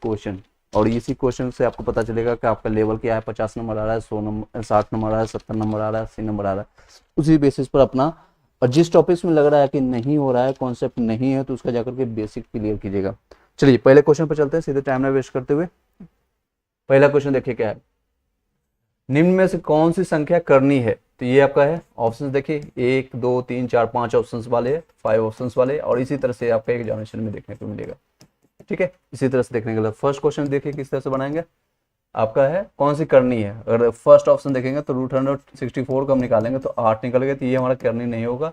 Question, और इसी question से आपको पता चलेगा कि आपका लेवल क्या है, 50 नंबर आ रहा है, 100 नंबर, 60 नंबर आ रहा है, 70 नंबर आ रहा है, 80 नंबर आ रहा है, उसी बेसिस पर अपना, और जिस टॉपिक्स में लग रहा है कि नहीं हो रहा है, कॉन्सेप्ट नहीं है, तो उसका जाकर के बेसिक क्लियर कीजिएगा। चलिए पहले क्वेश्चन पर चलते हैं सीधे, टाइम ना वेस्ट करते हुए। पहला क्वेश्चन देखिए क्या है, निम्न में से कौन सी संख्या करनी है, तो ये आपका है ऑप्शन देखिए 1 2 3 4 5 ऑप्शंस वाले है, 5 ऑप्शंस वाले, और इसी तरह से आपका एग्जामिनेशन में देखने को मिलेगा। ठीक है, इसी तरह से देखने के लिए फर्स्ट क्वेश्चन देखिए किस तरह से बनाएंगे, आपका है कौन सी करनी है। अगर फर्स्ट ऑप्शन देखेंगे तो √164 को हम निकालेंगे तो 8 निकल गए, तो ये हमारा करनी नहीं होगा।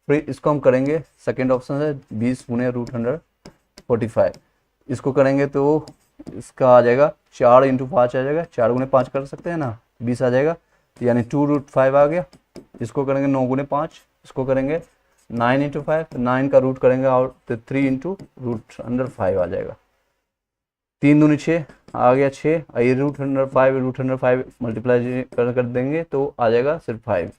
फिर इसको हम करेंगे, सेकेंड ऑप्शन है 20 गुने √145, इसको करेंगे तो इसका आ जाएगा 4 × 5 आ जाएगा, 4 गुने 5 कर सकते हैं ना, 20 आ जाएगा, यानी 2√5 आ गया। इसको करेंगे 9 गुने 5, इसको करेंगे 9 × 5, 9 का रूट करेंगे और 3 × √105 आ जाएगा, 3 दूनी 6 आ गया 6, ये √105 मल्टीप्लाई कर देंगे तो आ जाएगा सिर्फ 5,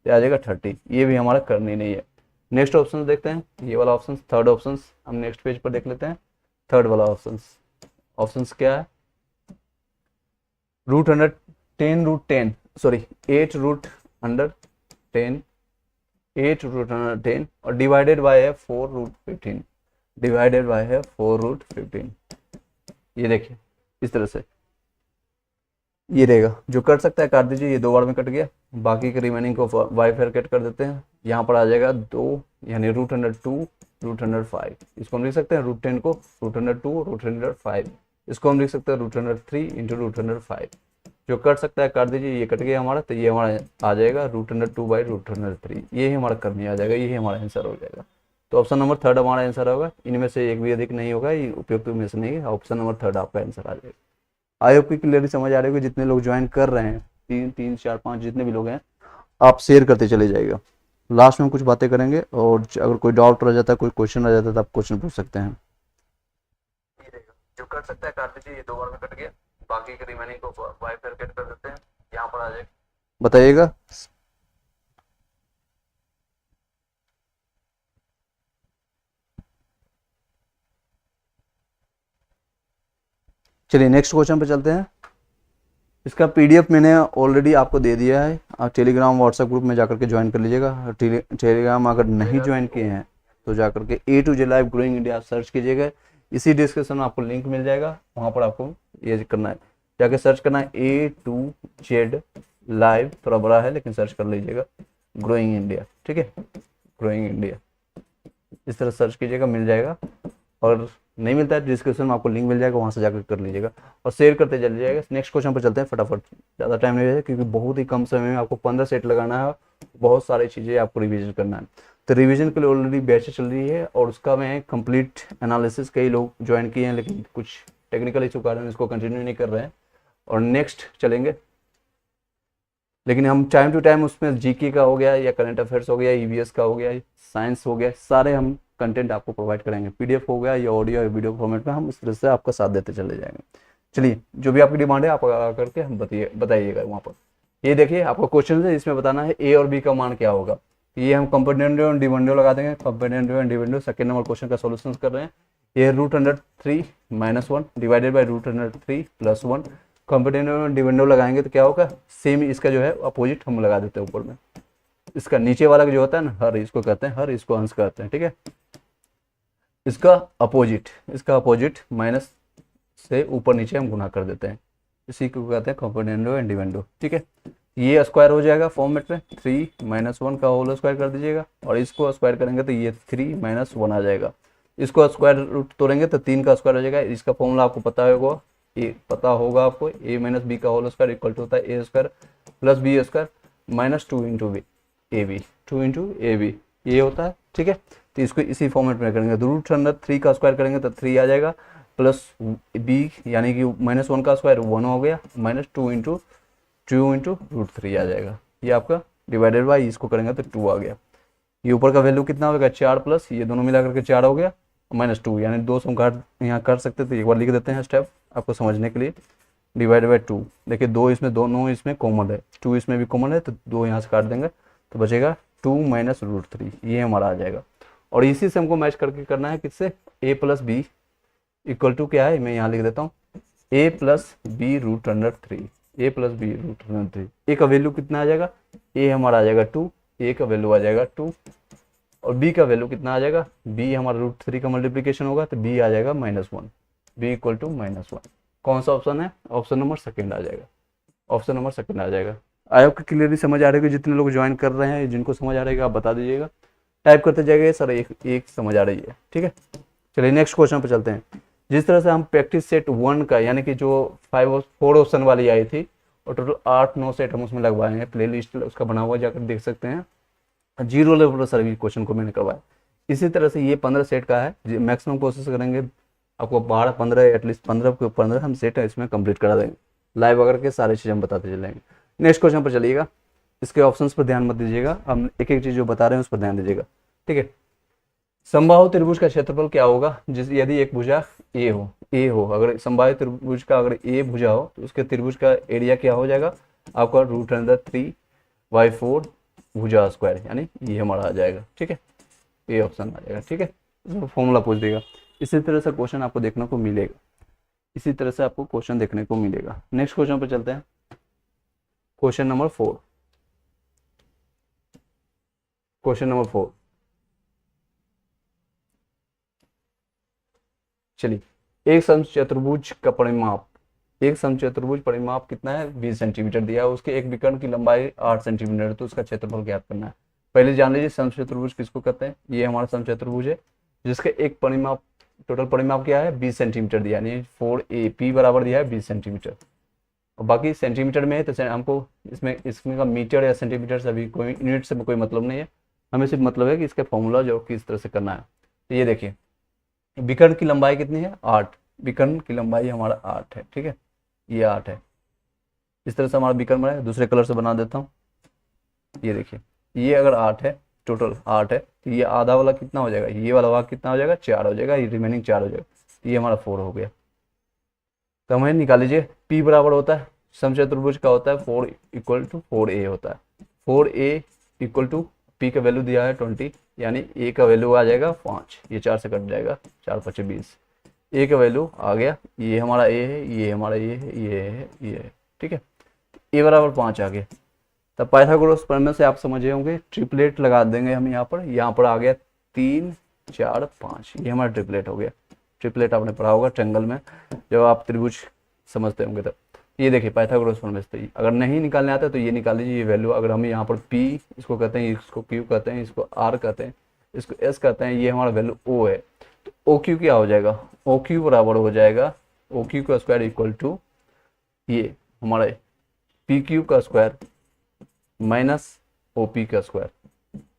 ये आ जाएगा 30, ये भी हमारा करनी नहीं है। नेक्स्ट ऑप्शन देखते हैं, ये वाला ऑप्शन, थर्ड ऑप्शन हम नेक्स्ट पेज पर देख लेते हैं। थर्ड वाला ऑप्शंस क्या है, √10 सॉरी 8 √10 और डिवाइडेड बाय है 4√15, डिवाइडेड बाय है 4√15। ये देखिए इस तरह से ये रहेगा, जो कट सकता है काट दीजिए, ये 2 बार में कट गया, बाकी के रिमेनिंग को बाय फेयर कर देते हैं। यहाँ पर आ जाएगा 2, यानी √102 √105, इसको हम लिख सकते हैं √10 को √102 √105, इसको हम लिख सकते हैं √103 × √105, जो कट सकता है काट दीजिए, ये कट गया हमारा, तो ये हमारा आ जाएगा √102/√103, ये हमारा करनी आ जाएगा, ये हमारा आंसर हो जाएगा। तो ऑप्शन नंबर थर्ड हमारा आंसर होगा, इनमें से एक भी अधिक नहीं होगा, ये उपयुक्त में से नहीं है, ऑप्शन नंबर थर्ड आपका आंसर आ जाएगा। आई होप की क्लियरली समझ आ रही होगी, जितने लोग ज्वाइन कर रहे हैं 3 4 5 जितने भी लोग हैं, आप शेयर करते चले जाइएगा। लास्ट में कुछ बातें करेंगे, और अगर कोई डाउट रह जाता है, कोई क्वेश्चन रह जाता है, तो आप क्वेश्चन पूछ सकते हैं। जो कर सकता है काट दीजिए, ये 2 बार में कट गया, बाकी के रिमेनिंग को बाय फेयर कर देते हैं, यहाँ पर आ जाएगा, बताइएगा। चलिए नेक्स्ट क्वेश्चन पे चलते हैं। इसका पीडीएफ मैंने ऑलरेडी आपको दे दिया है, आप टेलीग्राम व्हाट्सएप ग्रुप में जाकर के ज्वाइन कर लीजिएगा। टेलीग्राम अगर नहीं ज्वाइन किए हैं तो जाकर के A to Z live growing India search कीजिएगा, इसी डिस्क्रिप्शन में आपको लिंक मिल जाएगा, वहाँ पर आपको ये करना है, जाके सर्च करना है A to Z लाइव, थोड़ा बड़ा है लेकिन सर्च कर लीजिएगा, ग्रोइंग इंडिया। ठीक है, ग्रोइंग इंडिया इस तरह सर्च कीजिएगा, मिल जाएगा, और नहीं मिलता है डिस्क्रिप्शन में आपको लिंक मिल जाएगा, वहाँ से जाकर कर लीजिएगा और शेयर करते चल जाएगा। नेक्स्ट क्वेश्चन पर चलते हैं फटाफट, ज़्यादा टाइम नहीं है क्योंकि बहुत ही कम समय में आपको 15 सेट लगाना है, बहुत सारी चीज़ें आपको रिवीजन करना है। तो रिवीजन के लिए ऑलरेडी बैच चल रही है, और उसका मैं कंप्लीट एनालिसिस कई लोग ज्वाइन किए हैं, लेकिन कुछ टेक्निकल इशू कारण इसको कंटिन्यू नहीं कर रहे हैं, और नेक्स्ट चलेंगे। लेकिन हम टाइम टू टाइम उसमें जीके का हो गया, या करंट अफेयर्स हो गया, ईवीएस का हो गया, साइंस हो गया, सारे हम कंटेंट आपको प्रोवाइड करेंगे, पीडीएफ हो गया या ऑडियो या वीडियो फॉर्मेट में, हम इस तरह से आपका साथ देते चले जाएंगे। चलिए जो भी आपकी डिमांड है आप करके हम बताइएगा वहाँ पर। ये देखिए आपका क्वेश्चन है, इसमें बताना है ए और बी का मान क्या होगा। ये हम कंपेरेटिव एंड डिविडेंड लगा देंगे, comparative and dividend second number question का सॉल्यूशन कर रहे हैं। ये √103 - 1 divided by √103 + 1, comparative and dividend लगाएंगे तो क्या होगा, सेम इसका जो है अपोजिट हम लगा देते हैं ऊपर में, इसका नीचे वाला जो होता है ना हर, इसको कहते हैं हर, इसको अंश कहते हैं। ठीक है, इसका अपोजिट माइनस से ऊपर नीचे हम गुना कर देते हैं, इसी को कहते हैं कंपेरेटिव एंड डिविडेंड। ठीक है, ये स्क्वायर हो जाएगा फॉर्मेट में, 3 - 1 का होल स्क्वायर कर दीजिएगा, और इसको स्क्वायर करेंगे तो ये 3 - 1 आ जाएगा, इसको स्क्वायर रूट तोड़ेंगे तो 3 का स्क्वायर हो जाएगा। इसका फॉर्मूला आपको पता होगा, ये पता होगा आपको, a - b का होल स्क्वायर इक्वल टू होता है a² + b² - 2 × ab, 2 × ab ये होता है। ठीक है, तो इसको इसी फॉर्मेट में करेंगे, √3 का स्क्वायर करेंगे तो 3 आ जाएगा, प्लस b यानी कि -1 का स्क्वायर 1 हो गया, -2 × √3 आ जाएगा, ये आपका डिवाइडेड बाई, इसको करेंगे तो 2 आ गया। ये ऊपर का वैल्यू कितना होगा, 4 प्लस ये दोनों मिला करके 4 हो गया, -2 यानी 2 से हम काट यहाँ कर सकते थे, एक बार लिख देते हैं स्टेप आपको समझने के लिए, डिवाइडेड बाई 2। देखिए 2 इसमें, दोनों इसमें कॉमन है, 2 इसमें भी कॉमन है, तो 2 यहाँ से काट देंगे तो बचेगा 2 - √3, ये हमारा आ जाएगा। और इसी से हमको मैच करके करना है किससे, a + b इक्वल टू क्या है, मैं यहाँ लिख देता हूँ a plus B root under 3, a plus B root under 3। A का वैल्यू कितना आ जाएगा, a हमारा आ जाएगा 2, a का वैल्यू आ जाएगा 2, और b का वैल्यू कितना आ जाएगा, b हमारा रूट 3 का मल्टीप्लीकेशन होगा तो b आ जाएगा -1, b इक्वल टू -1। कौन सा ऑप्शन है, ऑप्शन नंबर सेकेंड आ जाएगा, ऑप्शन नंबर सेकेंड आ जाएगा। आई होप कि क्लियरली समझ आ रही है, जितने लोग ज्वाइन कर रहे हैं जिनको समझ आ रही है आप बता दीजिएगा, टाइप करते जाइए सर एक समझ आ रही है, ठीक है। चलिए नेक्स्ट क्वेश्चन पर चलते हैं। जिस तरह से हम प्रैक्टिस सेट 1 का यानी कि जो 4 ऑप्शन वाली आई थी और टोटल 8-9 सेट हम उसमें लगवाए हैं, प्ले लिस्ट उसका बना हुआ जाकर देख सकते हैं, 0 लेवल पर सभी क्वेश्चन को मैंने करवाया। इसी तरह से ये 15 सेट का है, मैक्सिमम कोशिश करेंगे आपको 12-15 एटलीस्ट 15 के 15 हम सेट इसमें कंप्लीट करा देंगे, लाइव अगर के सारी चीज़ हम बताते चलेंगे। नेक्स्ट क्वेश्चन पर चलिएगा, इसके ऑप्शंस पर ध्यान मत दीजिएगा, हम एक एक चीज़ जो बता रहे हैं उस पर ध्यान दीजिएगा, ठीक है। समबाहु त्रिभुज का क्षेत्रफल क्या होगा, जिस यदि एक भुजा ए हो, अगर समबाहु त्रिभुज का अगर ए भुजा हो तो उसके त्रिभुज का एरिया क्या हो जाएगा आपका √3/4 भुजा स्क्वायर, यानी ये हमारा आ जाएगा, ठीक है, ये ऑप्शन आ जाएगा, ठीक है। इसमें फॉर्मूला पूछ देगा। इसी तरह से क्वेश्चन आपको देखने को मिलेगा, इसी तरह से आपको क्वेश्चन देखने को मिलेगा। नेक्स्ट क्वेश्चन पर चलते हैं, क्वेश्चन नंबर 4, क्वेश्चन नंबर 4। चलिए, एक समचतुर्भुज का परिमाप, एक समचतुर्भुज परिमाप कितना है 20 सेंटीमीटर दिया है, उसके एक विकर्ण की लंबाई 8 सेंटीमीटर, तो उसका क्षेत्रफल ज्ञात करना है। पहले जान लीजिए समचतुर्भुज किसको कहते हैं, ये हमारा समचतुर्भुज है जिसके एक परिमाप, टोटल परिमाप क्या है 20 सेंटीमीटर दिया, यानी 4a p बराबर दिया है 20 सेंटीमीटर, और बाकी सेंटीमीटर में है तो हमको इसमें का मीटर या सेंटीमीटर से अभी कोई यूनिट से कोई मतलब नहीं है, हमें सिर्फ मतलब है कि इसका फॉर्मूला जो किस तरह से करना है। तो ये देखिए विकर्ण की लंबाई कितनी है 8, विकर्ण की लंबाई हमारा 8 है, ठीक है, ये 8 है। इस तरह से हमारा विकर्ण बना है, दूसरे कलर से बना देता हूँ। ये देखिए ये अगर 8 है, टोटल 8 है, तो ये आधा वाला कितना हो जाएगा, ये वाला भाग कितना हो जाएगा 4 हो जाएगा, ये रिमेनिंग 4 हो जाएगा, तो ये हमारा 4 हो गया। तो हमें निकाल लीजिए P बराबर होता है समचतुर्भुज का होता है 4 इक्वल टू 4a होता है, 4a इक्वल टू P का वैल्यू दिया है 20, यानी a का वैल्यू आ जाएगा 5, ये 4 से कट जाएगा, 4×5 = 20, a का वैल्यू आ गया, ये हमारा a है, ये हमारा a है, ये है, ये है, ठीक है, a बराबर 5 आ गया। तब पाइथागोरस प्रमेय से आप समझे होंगे, ट्रिपलेट लगा देंगे हम यहाँ पर आ गया 3 4 5, ये हमारा ट्रिपलेट हो गया। ट्रिपलेट आपने पढ़ा होगा ट्रायंगल में जब आप त्रिभुज समझते होंगे तब। ये देखिए पाइथागोरस प्रमेय से, अगर नहीं निकालने आता तो ये निकाल लीजिए, ये वैल्यू अगर हम यहाँ पर P इसको कहते हैं, इसको Q कहते हैं, इसको R कहते हैं, इसको S कहते हैं, ये हमारा वैल्यू O है, तो OQ क्या हो जाएगा, OQ बराबर हो जाएगा OQ का स्क्वायर इक्वल टू ये हमारा PQ का स्क्वायर माइनस OP का स्क्वायर,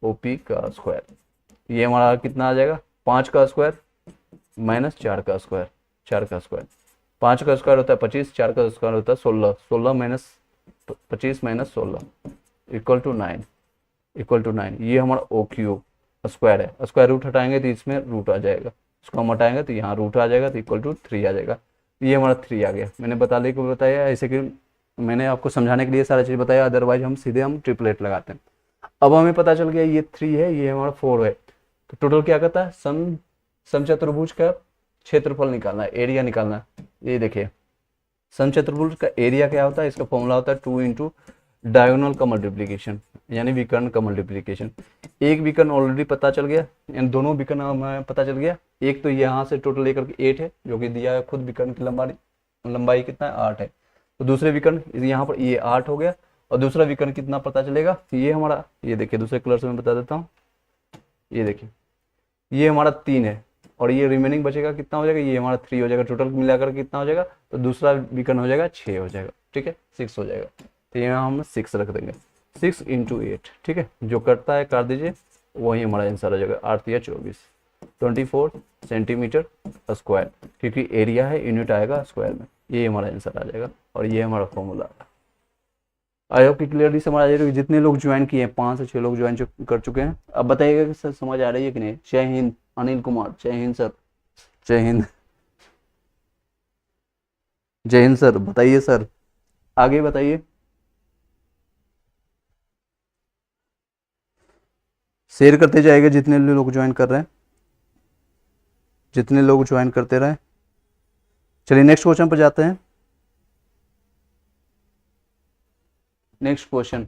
OP का स्क्वायर, ये हमारा कितना आ जाएगा 5 का स्क्वायर माइनस 4 का स्क्वायर, 4 का स्क्वायर, 5 का स्क्वायर होता है 25, 4 का स्क्वायर होता है 16, 16 minus 25 minus 16 equal to 9, equal to 9, ये हमारा OQ स्क्वायर है। स्क्वायर रूट हटाएंगे तो इसमें रूट आ जाएगा, इसको हम हटाएंगे तो यहाँ रूट आ जाएगा, तो इक्वल टू 3 आ जाएगा, ये हमारा 3 आ गया। मैंने बताया ऐसे कि मैंने आपको समझाने के लिए सारा चीज़ बताया, अदरवाइज हम सीधे ट्रिपलेट लगाते हैं। अब हमें पता चल गया ये 3 है, ये हमारा 4 है, तो टोटल क्या कहता है समचतुर्भुज का क्षेत्रफल निकालना है, एरिया निकालना है। ये देखिए समचतुर्भुज का एरिया क्या होता है, इसका फॉर्मूला होता है 2 × डायगोनल का मल्टीप्लीकेशन, यानी विकर्ण का मल्टीप्लीकेशन। एक विकर्ण ऑलरेडी पता चल गया, यानी दोनों विकर्ण हमें पता चल गया। एक तो यहाँ से टोटल लेकर के 8 है जो कि दिया है खुद, विकर्ण की लंबाई कितना है 8 है, तो दूसरे विकर्ण यहाँ पर ये 8 हो गया, और दूसरा विकर्ण कितना पता चलेगा, ये हमारा, ये देखिए दूसरे कलर से मैं बता देता हूँ, ये देखिए ये हमारा 3 है, और ये रिमेनिंग बचेगा कितना हो जाएगा, ये हमारा 3 हो जाएगा, टोटल मिलाकर कितना हो जाएगा, तो दूसरा विकर्ण हो जाएगा 6 हो जाएगा, ठीक है 6 हो जाएगा, तो यहाँ हम 6 रख देंगे, 6 × 8, ठीक है, जो कटता है काट दीजिए, वही हमारा आंसर आ जाएगा 8 या 24, 24 सेंटीमीटर स्क्वायर, क्योंकि एरिया है यूनिट आएगा स्क्वायर में, ये हमारा आंसर आ जाएगा, और ये हमारा फॉर्मूला। आई होप कि क्लियरली समझ आ जाएगा। जितने लोग ज्वाइन किए हैं 5 से 6 लोग ज्वाइन कर चुके हैं, अब बताइएगा कि सर समझ आ रही है कि नहीं। जय हिंद अनिल कुमार, जय हिंद सर, जय हिंद, जय हिंद सर, बताइए सर, आगे बताइए, शेयर करते जाएगा जितने लोग ज्वाइन कर रहे हैं, जितने लोग ज्वाइन करते रहे। चलिए नेक्स्ट क्वेश्चन पर जाते हैं। नेक्स्ट क्वेश्चन,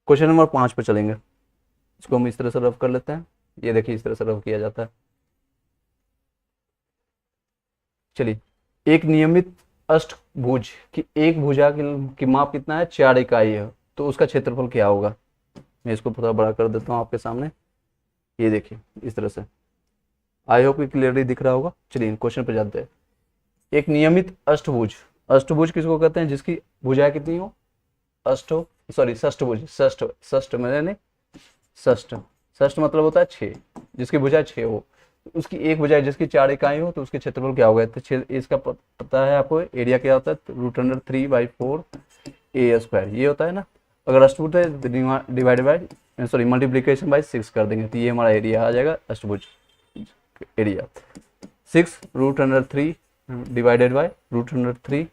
क्वेश्चन नंबर 5 पर चलेंगे। इसको हम इस तरह से रफ कर लेते हैं। ये देखिए इस तरह से रफ किया जाता है। चलिए, एक नियमित अष्टभुज की एक भुजा की माप कितना है, 4 इकाई है, तो उसका क्षेत्रफल क्या होगा। मैं इसको थोड़ा बड़ा कर देता हूँ आपके सामने। ये देखिए इस तरह से, आई होप कि क्लियरली दिख रहा होगा। चलिए क्वेश्चन पर जाते हैं। एक नियमित अष्टभुज, अष्टभुज किसको कहते हैं, जिसकी भुजाएं कितनी हो, षष्ठभुज, षष्ठ मैंने षष्ठ, षष्ठ मतलब होता है 6, जिसकी भुजाएं 6 हो, उसकी एक भुजा जिसकी 4 इकाई हो, तो उसके क्षेत्रफल क्या होगा। तो इसका पता है आपको, एरिया क्या होता है, √3/4 a², ये होता है ना। अगर अष्टभुज है डिवाइड बाय मल्टीप्लीकेशन बाय 6 कर देंगे, तो ये हमारा एरिया आ जाएगा अष्टभुज एरिया। 6 √3 डिवाइडेड बाय √3/4,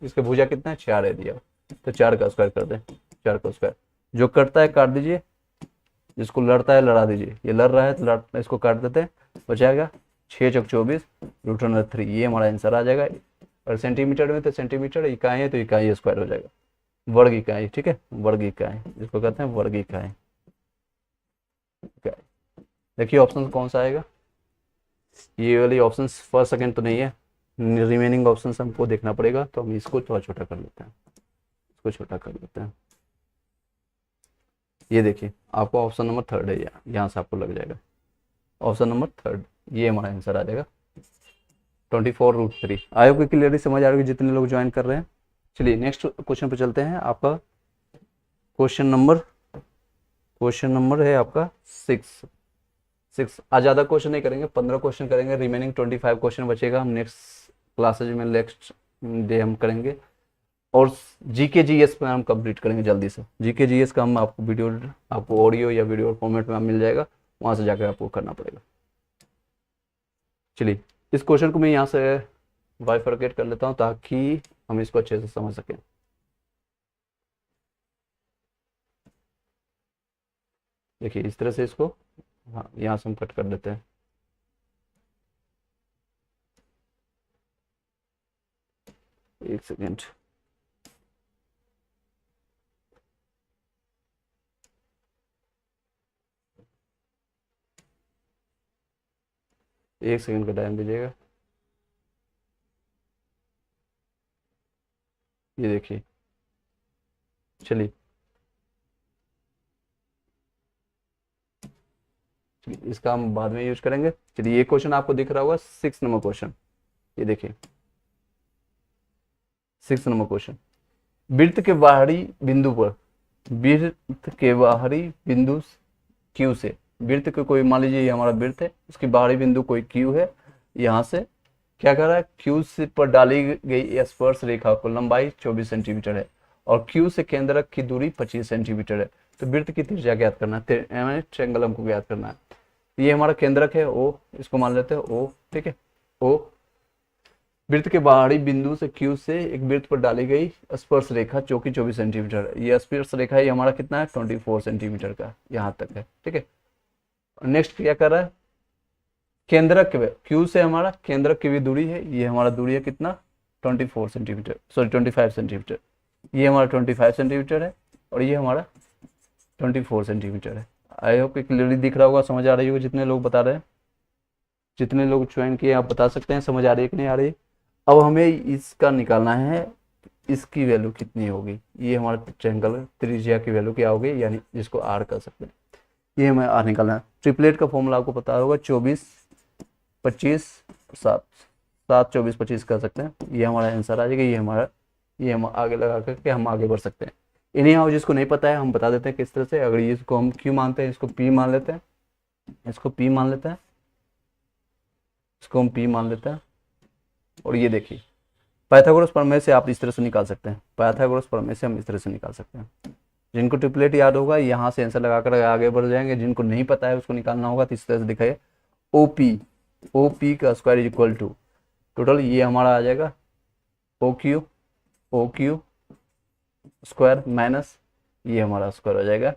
इसका भुजा कितना है, 4 एरिया, तो 4 का स्क्वायर कर दें, 4 का स्क्वायर। जो कटता है काट दीजिए, जिसको लड़ता है लड़ा दीजिए। ये लड़ रहा है तो इसको काट देते हैं, बचाएगा 6 चौक 24 √3, ये हमारा आंसर आ जाएगा। और सेंटीमीटर में तो सेंटीमीटर, इकाई है तो इकाई स्क्वायर हो जाएगा, वर्ग इकाई, ठीक है, वर्ग इकाई जिसको कहते हैं वर्ग इकाई। देखिए ऑप्शन कौन सा आएगा, ये वाली ऑप्शन फर्स्ट सेकंड तो नहीं है, रिमेनिंग ऑप्शन हमको देखना पड़ेगा, तो हम इसको थोड़ा छोटा कर लेते हैं, इसको छोटा कर लेते हैं। ये देखिए आपको ऑप्शन नंबर 3 है, यहाँ से आपको लग जाएगा ऑप्शन नंबर 3, ये हमारा आंसर आ जाएगा 24√3। आई होप कि क्लियरली समझ आ रही है जितने लोग ज्वाइन कर रहे हैं। चलिए नेक्स्ट क्वेश्चन पे चलते हैं। आपका क्वेश्चन नंबर है आपका 6। आज ज़्यादा क्वेश्चन नहीं करेंगे, 15 क्वेश्चन करेंगे, रिमेनिंग 25 क्वेश्चन बचेगा, हम नेक्स्ट क्लासेज में नेक्स्ट डे हम करेंगे। और जीके जीएस में हम कंप्लीट करेंगे जल्दी से। जीके जीएस का हम आपको वीडियो, आपको ऑडियो या वीडियो फॉर्मेट में मिल जाएगा, वहाँ से जाकर आपको करना पड़ेगा। चलिए इस क्वेश्चन को मैं यहाँ से बाइफरकेट कर लेता हूँ ताकि हम इसको अच्छे से समझ सकें। देखिए इस तरह से इसको, हाँ यहाँ से हम कट कर देते हैं। एक सेकेंड, एक सेकंड का टाइम दीजिएगा। ये देखिए, चलिए इसका हम बाद में यूज करेंगे। चलिए ये क्वेश्चन आपको दिख रहा होगा 6 नंबर क्वेश्चन। ये देखिए 6 नंबर क्वेश्चन, वृत्त के बाहरी बिंदु पर, वृत्त के बाहरी बिंदु Q से, वृत्त के कोई मान लीजिए ये हमारा वृत्त है, उसकी बाहरी बिंदु कोई Q है, यहाँ से क्या कर रहा है, Q से पर डाली गई स्पर्श रेखा को लंबाई 24 सेंटीमीटर है और Q से केंद्रक की दूरी 25 सेंटीमीटर है। तो वृत्त की त्रिज्या ज्ञात करना है, ट्रायंगल हमको ज्ञात करना है। ये हमारा केंद्रक है O, इसको मान लेते हैं O, ठीक है O। वृत्त के बाहरी बिंदु से Q से एक वृत्त पर डाली गई स्पर्श रेखा जो कि 24 सेंटीमीटर है। ये स्पर्श रेखा ये हमारा कितना है, 24 सेंटीमीटर का, यहाँ तक है, ठीक है। नेक्स्ट क्या कर रहा है, केंद्रक Q से हमारा केंद्रक की भी दूरी है, ये हमारा दूरी है कितना, 24 सेंटीमीटर, सॉरी 25 सेंटीमीटर। ये हमारा 25 सेंटीमीटर है और ये हमारा 24 सेंटीमीटर है। आई होप कि क्लियरली दिख रहा होगा, समझ आ रही होगी। जितने लोग बता रहे हैं, जितने लोग ज्वाइन किए आप बता सकते हैं समझ आ रही है कि नहीं आ रही। अब हमें इसका निकालना है, इसकी वैल्यू कितनी होगी, ये हमारा ट्रायंगल त्रिज्या की वैल्यू क्या होगी, यानी जिसको आर कर सकते हैं, ये हमें आर निकालना है। ट्रिपलेट का फॉर्मूला आपको पता होगा, 24 25 7, 7 24 25 कर सकते हैं, ये हमारा आंसर आ जाएगा। ये हम आगे लगा करके हम आगे बढ़ सकते हैं। इन्हीं आओ जिसको नहीं पता है हम बता देते हैं किस तरह से। अगर इसको हम क्यू मानते हैं, इसको पी मान लेते हैं, इसको पी मान लेते हैं, इसको हम पी मान लेते हैं। और ये देखिए पाइथागोरस प्रमेय से आप इस तरह से निकाल सकते हैं, पाइथागोरस प्रमेय से हम इस तरह से निकाल सकते हैं। जिनको ट्रिपलेट याद होगा यहाँ से आंसर लगाकर आगे बढ़ जाएंगे, जिनको नहीं पता है उसको निकालना होगा तो इस तरह से दिखाइए, OP का स्क्वायर इक्वल टू टोटल, ये हमारा आ जाएगा OQ स्क्वायर माइनस ये हमारा स्क्वायर हो जाएगा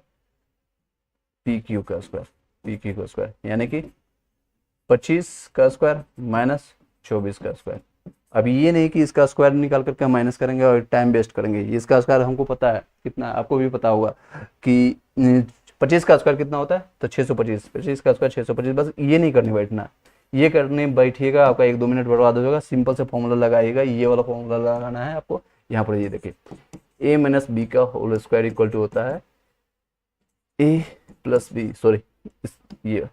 पी क्यू का स्क्वायर, पी क्यू का स्क्वायर यानी कि 25 का स्क्वायर माइनस 24 का स्क्वायर। अब ये नहीं कि इसका स्क्वायर निकाल करके माइनस करेंगे और टाइम वेस्ट करेंगे, इसका स्क्वायर हमको पता है कितना, आपको भी पता होगा कि 25 का स्क्वायर कितना होता है, तो 625, 25 का स्क्वायर 625। बस ये नहीं करने बैठना, ये करने बैठिएगा आपका 1-2 मिनट बर्बाद हो जाएगा। सिंपल से फॉर्मूला लगाइएगा, ये वाला फॉर्मूला लगाना है आपको। यहाँ पर ये देखिए a माइनस बी का होल स्क्वायर इक्वल टू होता है a प्लस बी, सॉरी ये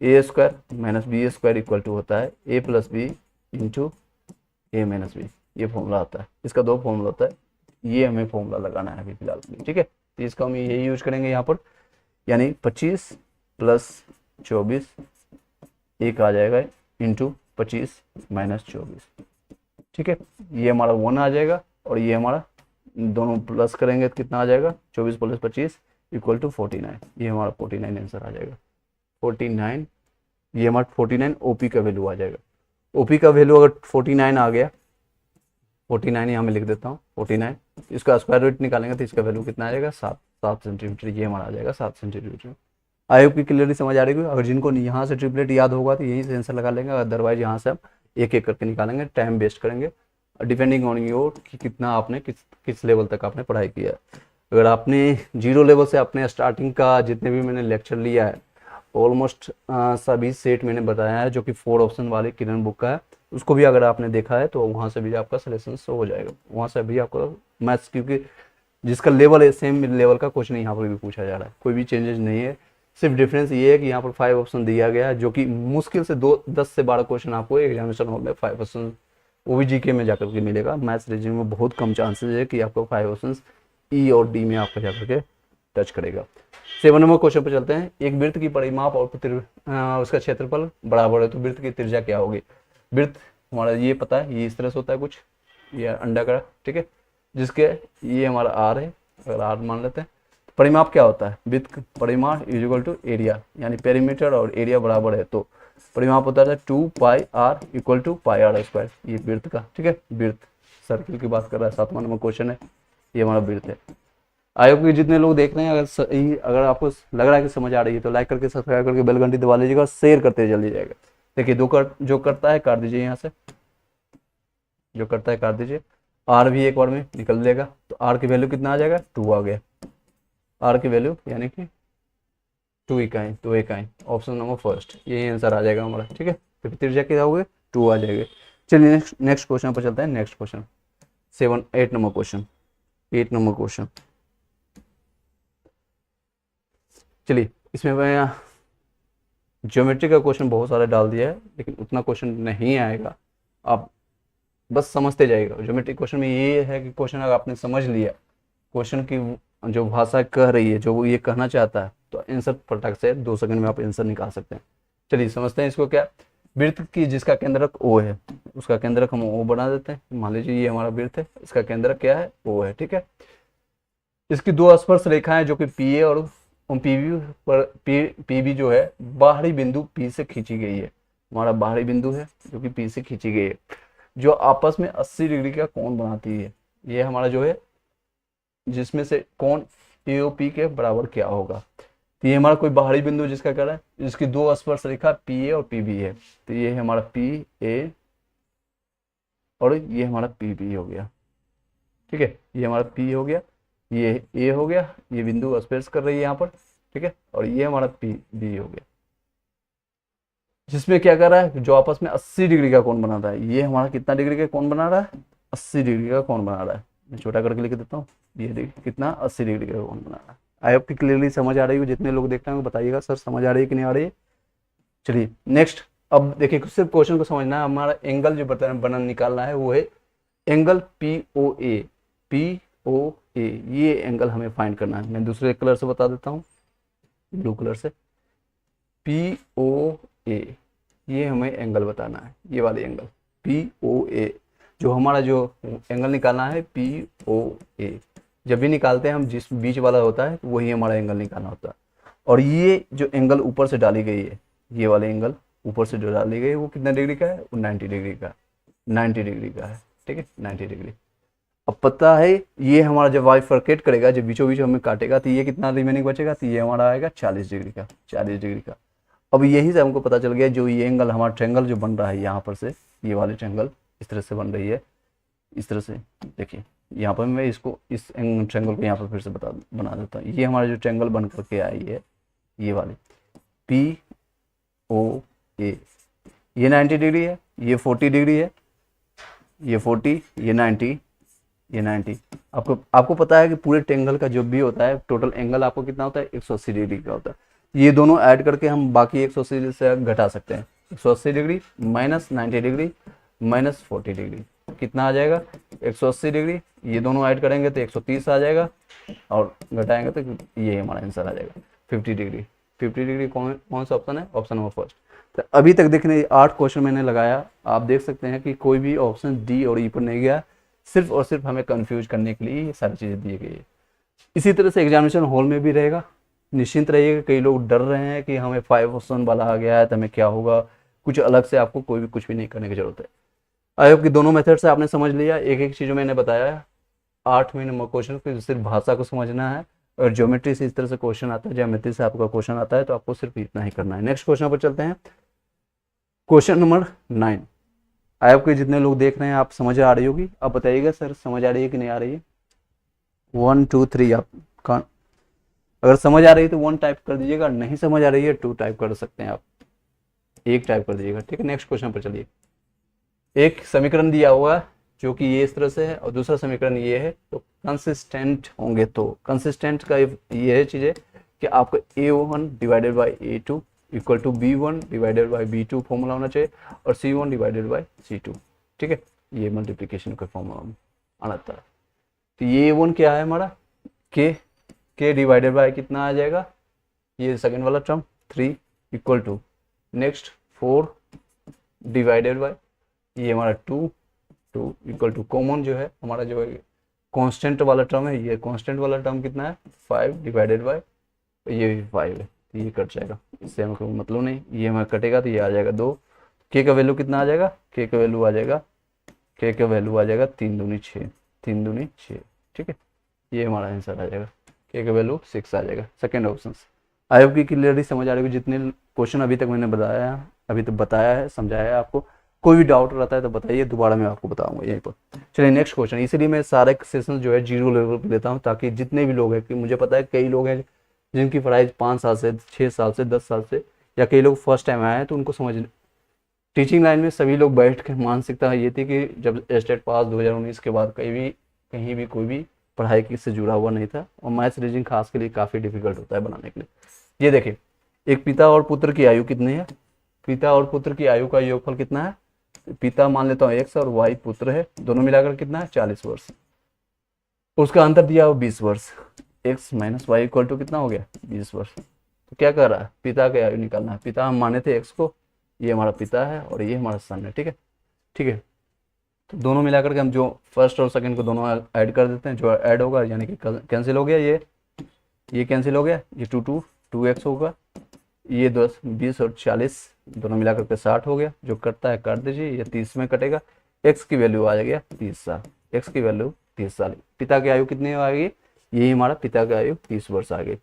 A square minus B square equal to होता है a plus B into A minus B. ये फॉर्मूला आता है, इसका 2 फॉर्मूला होता है, ये हमें फॉर्मूला लगाना है अभी फिलहाल के लिए, ठीक है। तो इसका हम यही यूज करेंगे यहाँ पर, यानी 25 प्लस 24 एक आ जाएगा इंटू 25 माइनस 24, ठीक है। ये हमारा 1 आ जाएगा और ये हमारा दोनों प्लस करेंगे तो कितना आ जाएगा, 24 प्लस 25 इक्वल टू 49। ये हमारा 49 आंसर आ जाएगा, 49। ये हमारा 49 ओपी का वैल्यू आ जाएगा। ओपी का वैल्यू अगर 49 आ गया, 49 यहाँ में लिख देता हूँ 49, इसका स्क्वायर रूट निकालेंगे तो इसका वैल्यू कितना आ जाएगा, 7 सेंटीमीटर। ये हमारा आ जाएगा 7 सेंटीमीटर। आई होप की क्लियरली समझ आ रही है। अगर जिनको यहाँ से ट्रिपलेट याद होगा तो यहीं से आंसर लगा लेंगे, अदरवाइज यहाँ से हम एक एक करके निकालेंगे, टाइम वेस्ट करेंगे डिपेंडिंग ऑन योर कि कितना आपने किस लेवल तक आपने पढ़ाई किया है। अगर आपने 0 लेवल से अपने स्टार्टिंग का जितने भी मैंने लेक्चर लिया है ऑलमोस्ट सभी सेट मैंने बताया है, जो कि 4 ऑप्शन वाले किरण बुक का है, उसको भी अगर आपने देखा है तो वहाँ से भी आपका सिलेक्शन हो जाएगा, वहाँ से भी आपका मैथ्स, क्योंकि जिसका लेवल है सेम लेवल का क्वेश्चन यहाँ पर भी पूछा जा रहा है, कोई भी चेंजेस नहीं है। सिर्फ डिफरेंस ये है कि यहाँ पर 5 ऑप्शन दिया गया है, जो कि मुश्किल से 10 से 12 क्वेश्चन आपको एग्जामिनेशन हॉल में 5 ऑप्शन वो भी जीके में जाकर के मिलेगा। मैथ्स रीजनिंग में बहुत कम चांसेस है कि आपको 5 ऑप्शन ई और डी में आपको जाकर के टच करेगा। 7 नंबर क्वेश्चन पर चलते हैं। एक वृत्त की परिमाप और उसका क्षेत्रफल बराबर है तो वृत्त की त्रिज्या क्या होगी। वृत्त हमारा ये पता है, ये इस तरह से होता है कुछ, ये अंडाकार, ठीक है, जिसके ये हमारा आर है, अगर आर मान लेते हैं। परिमाप क्या होता है, वृत्त परिमाप इज इक्वल टू एरिया, यानी पेरीमीटर और एरिया बराबर है तो परिमाप होता है 2 pi R equal to pi R square, ये वृत्त का, ठीक है। वृत्त सर्किल की बात कर रहा है, 7वां नंबर क्वेश्चन है, ये हमारा वृत्त है। आयोग के जितने लोग देख रहे हैं, अगर आपको लग रहा है कि समझ आ रही है तो लाइक करके सब्सक्राइब करके बेल घंटी दबा लीजिएगा और शेयर करते जल्दी जाएगा। देखिए जो करता है काट दीजिए, यहाँ से जो करता है काट दीजिए। आर भी एक बार में निकल जाएगा तो आर की वैल्यू कितना आ जाएगा, 2 आ गया। आर की वैल्यू यानी कि 2 इकाई, 2 इकाई, ऑप्शन नंबर फर्स्ट, यही आंसर आ जाएगा हमारा, ठीक है। तो त्रिज्या क्या हो गए, 2 आ जाएगा। चलिए नेक्स्ट क्वेश्चन पर चलते हैं। Next question 8 number question, 8 number question. चलिए इसमें मैं ज्योमेट्री का क्वेश्चन बहुत सारा डाल दिया है, लेकिन उतना क्वेश्चन नहीं आएगा, आप बस समझते जाइएगा। ज्योमेट्री क्वेश्चन में ये है कि क्वेश्चन अगर आपने समझ लिया, क्वेश्चन की जो भाषा कह रही है, जो वो ये कहना चाहता है, तो आंसर फटाक से 2 सेकंड में आप आंसर निकाल सकते हैं। चलिए समझते हैं इसको। क्या वृत्त की जिसका केंद्रक O है, उसका केंद्रक हम O बना देते हैं। मान लीजिए ये हमारा वृत्त है, इसका केंद्रक क्या है, O है, ठीक है। इसकी 2 स्पर्श रेखाएं जो कि PA और PB जो है बाहरी बिंदु P से खींची गई है, हमारा बाहरी बिंदु है जो कि P से खींची गई है, जो आपस में 80 डिग्री का कोण बनाती है। ये हमारा जो है, जिसमें से कोण AOP के बराबर क्या होगा। तो ये हमारा कोई बाहरी बिंदु जिसका क्या है, जिसकी 2 स्पर्श रेखा PA और PB है, तो ये हमारा PA और ये हमारा PB हो गया, ठीक है। ये हमारा P हो गया, ये A हो गया, ये बिंदु स्पर्श कर रही है यहाँ पर, ठीक है, और ये हमारा PB हो गया, जिसमें क्या कर रहा है, जो आपस में 80 डिग्री का कोण बना रहा है। ये हमारा कितना डिग्री का कोण बना रहा है, 80 डिग्री का कोण बना रहा है। मैं छोटा करके लिख देता हूँ, ये देखिए कितना 80 डिग्री का कोण बना रहा है। आई होप कि क्लियरली समझ आ रही है। जितने लोग देखते हैं बताइएगा सर समझ आ रही है कि नहीं आ रही है। चलिए नेक्स्ट, अब देखिए सिर्फ क्वेश्चन को समझना है। हमारा एंगल जो बनन निकालना है वो है एंगल POA, POA, ये एंगल हमें फाइंड करना है। मैं दूसरे कलर से बता देता हूँ, ब्लू कलर से। POA, ये हमें एंगल बताना है, ये वाले एंगल POA, जो हमारा जो एंगल निकालना है POA। जब भी निकालते हैं हम, जिस बीच वाला होता है वही हमारा एंगल निकालना होता है। और ये जो एंगल ऊपर से डाली गई है, ये वाले एंगल ऊपर से जो डाली गई है वो कितना डिग्री का है, वो 90 डिग्री का, 90 डिग्री का है, ठीक है, 90 डिग्री। अब पता है ये हमारा जब बाइफरकेट करेगा, जब बीचों बीच हमें काटेगा, तो ये कितना रिमेनिंग बचेगा, तो ये हमारा आएगा 40 डिग्री का, 40 डिग्री का। अब यहीं से हमको पता चल गया जो ये एंगल हमारा ट्रायंगल जो बन रहा है यहाँ पर से, ये वाली ट्रायंगल इस तरह से बन रही है, इस तरह से। देखिए यहाँ पर मैं इसको इस ट्रायंगल को यहाँ पर फिर से बना देता हूँ। ये हमारा जो ट्रायंगल बन करके आई है, ये वाली POA, ये 90 डिग्री है, ये 40 डिग्री है, ये 40, ये 90, ये 90। आपको पता है कि पूरे ट्रायंगल का जो भी होता है टोटल एंगल आपको कितना होता है, 180 डिग्री का होता है। ये दोनों ऐड करके हम बाकी 180 से घटा सकते हैं। 180 degree minus 90 degree minus 40 degree कितना आ जाएगा, 180 डिग्री। ये दोनों ऐड करेंगे तो 130 आ जाएगा, और घटाएंगे तो ये हमारा आंसर आ जाएगा 50 डिग्री। 50 डिग्री कौन सा ऑप्शन है, ऑप्शन नंबर फर्स्ट। तो अभी तक देखने 8 क्वेश्चन मैंने लगाया, आप देख सकते हैं कि कोई भी ऑप्शन डी और ई पर नहीं गया, सिर्फ और सिर्फ हमें कंफ्यूज करने के लिए ये सारी चीज़ें दी गई है। इसी तरह से एग्जामिनेशन हॉल में भी रहेगा, निश्चिंत रहिएगा। कई लोग डर रहे हैं कि हमें 5 ऑप्शन वाला आ गया है तो हमें क्या होगा, कुछ अलग से आपको कोई भी कुछ भी नहीं करने की जरूरत है। आई होप कि दोनों मेथड से आपने समझ लिया, एक एक चीज़ मैंने बताया। 8वें नंबर क्वेश्चन को सिर्फ भाषा को समझना है, और ज्योमेट्री से इस तरह से क्वेश्चन आता है, ज्योमेट्री से आपका क्वेश्चन आता है, तो आपको सिर्फ इतना ही करना है। नेक्स्ट क्वेश्चन पर चलते हैं, क्वेश्चन नंबर 9। आई होप कि जितने लोग देख रहे हैं आप समझ आ रही होगी। आप बताइएगा सर समझ आ रही है कि नहीं आ रही है। 1 2 3 आप अगर समझ आ रही है तो 1 टाइप कर दीजिएगा, नहीं समझ आ रही है 2 टाइप कर सकते हैं आप, 1 टाइप कर दीजिएगा, ठीक है। नेक्स्ट क्वेश्चन पर चलिए। एक समीकरण दिया हुआ है जो कि ये इस तरह से है, और दूसरा समीकरण ये है, तो कंसिस्टेंट होंगे। तो कंसिस्टेंट का ये है चीज़ है कि आपको A1 divided by A2 equal to B1 divided by B2 formula होना चाहिए, और C1 डिवाइडेड बाई C2, ठीक है। ये मल्टीप्लिकेशन का फॉर्मूला आना था। तो ये A1 क्या है हमारा, K डिवाइडेड बाई कितना आ जाएगा, ये सेकेंड वाला term 3 equal to next 4 divided by ये हमारा 2 इक्वल टू कॉमन जो है हमारा जो है कांस्टेंट वाला टर्म है, ये कांस्टेंट वाला टर्म कितना है 5 डिवाइडेड बाई ये भी 5 है, तो ये कट जाएगा, इससे हमें कोई मतलब नहीं। ये हमें कटेगा तो ये आ जाएगा 2। K का वैल्यू कितना आ जाएगा, K का वैल्यू आ जाएगा 3 दूनी 6, 3 दूनी 6, ठीक है। ये हमारा आंसर आ जाएगा, K का वैल्यू 6 आ जाएगा। Second option. आई होप की क्लियरली समझ आ रही है। जितने क्वेश्चन अभी तक मैंने बताया है समझाया है आपको। कोई भी डाउट रहता है तो बताइए, दोबारा मैं आपको बताऊंगा यहीं पर। चलिए नेक्स्ट क्वेश्चन। इसीलिए मैं सारे सेशन जो है 0 लेवल पे लेता हूँ, ताकि जितने भी लोग हैं, कि मुझे पता है कई लोग हैं जिनकी पढ़ाई 5 साल से 6 साल से 10 साल से, या कई लोग फर्स्ट टाइम आए हैं, तो उनको समझ टीचिंग लाइन में सभी लोग बैठ के मानसिकता ये थी कि जब स्टेट पास 2019 के बाद कहीं भी कोई भी पढ़ाई से जुड़ा हुआ नहीं था, और मैथ्स रीजनिंग खास के लिए काफ़ी डिफिकल्ट होता है बनाने के लिए। ये देखिए, एक पिता और पुत्र की आयु कितनी है, पिता और पुत्र की आयु का योगफल कितना है। पिता मान लेता हूँ x और y पुत्र है, दोनों मिलाकर कितना है 40 वर्ष। उसका अंतर दिया हो 20 वर्ष, x minus Y equal to कितना हो गया 20 वर्ष। तो क्या कर रहा है, पिता की आयु निकालना है। पिता हम माने थे x को, ये हमारा पिता है और ये हमारा सन है, ठीक है, ठीक है। तो दोनों मिलाकर के हम जो फर्स्ट और सेकंड को दोनों ऐड कर देते हैं, जो ऐड होगा यानी कि कैंसिल हो गया, ये कैंसिल हो गया, ये 2x होगा, ये 10 20 और 40 दोनों मिलाकर के 60 हो गया। जो कटता है काट दीजिए, ये 30 में कटेगा। x की वैल्यू आ जाएगी 30 साल, x की वैल्यू 30 साल। पिता की आयु कितनी आएगी, यही हमारा पिता की आयु 30 वर्ष आ गई।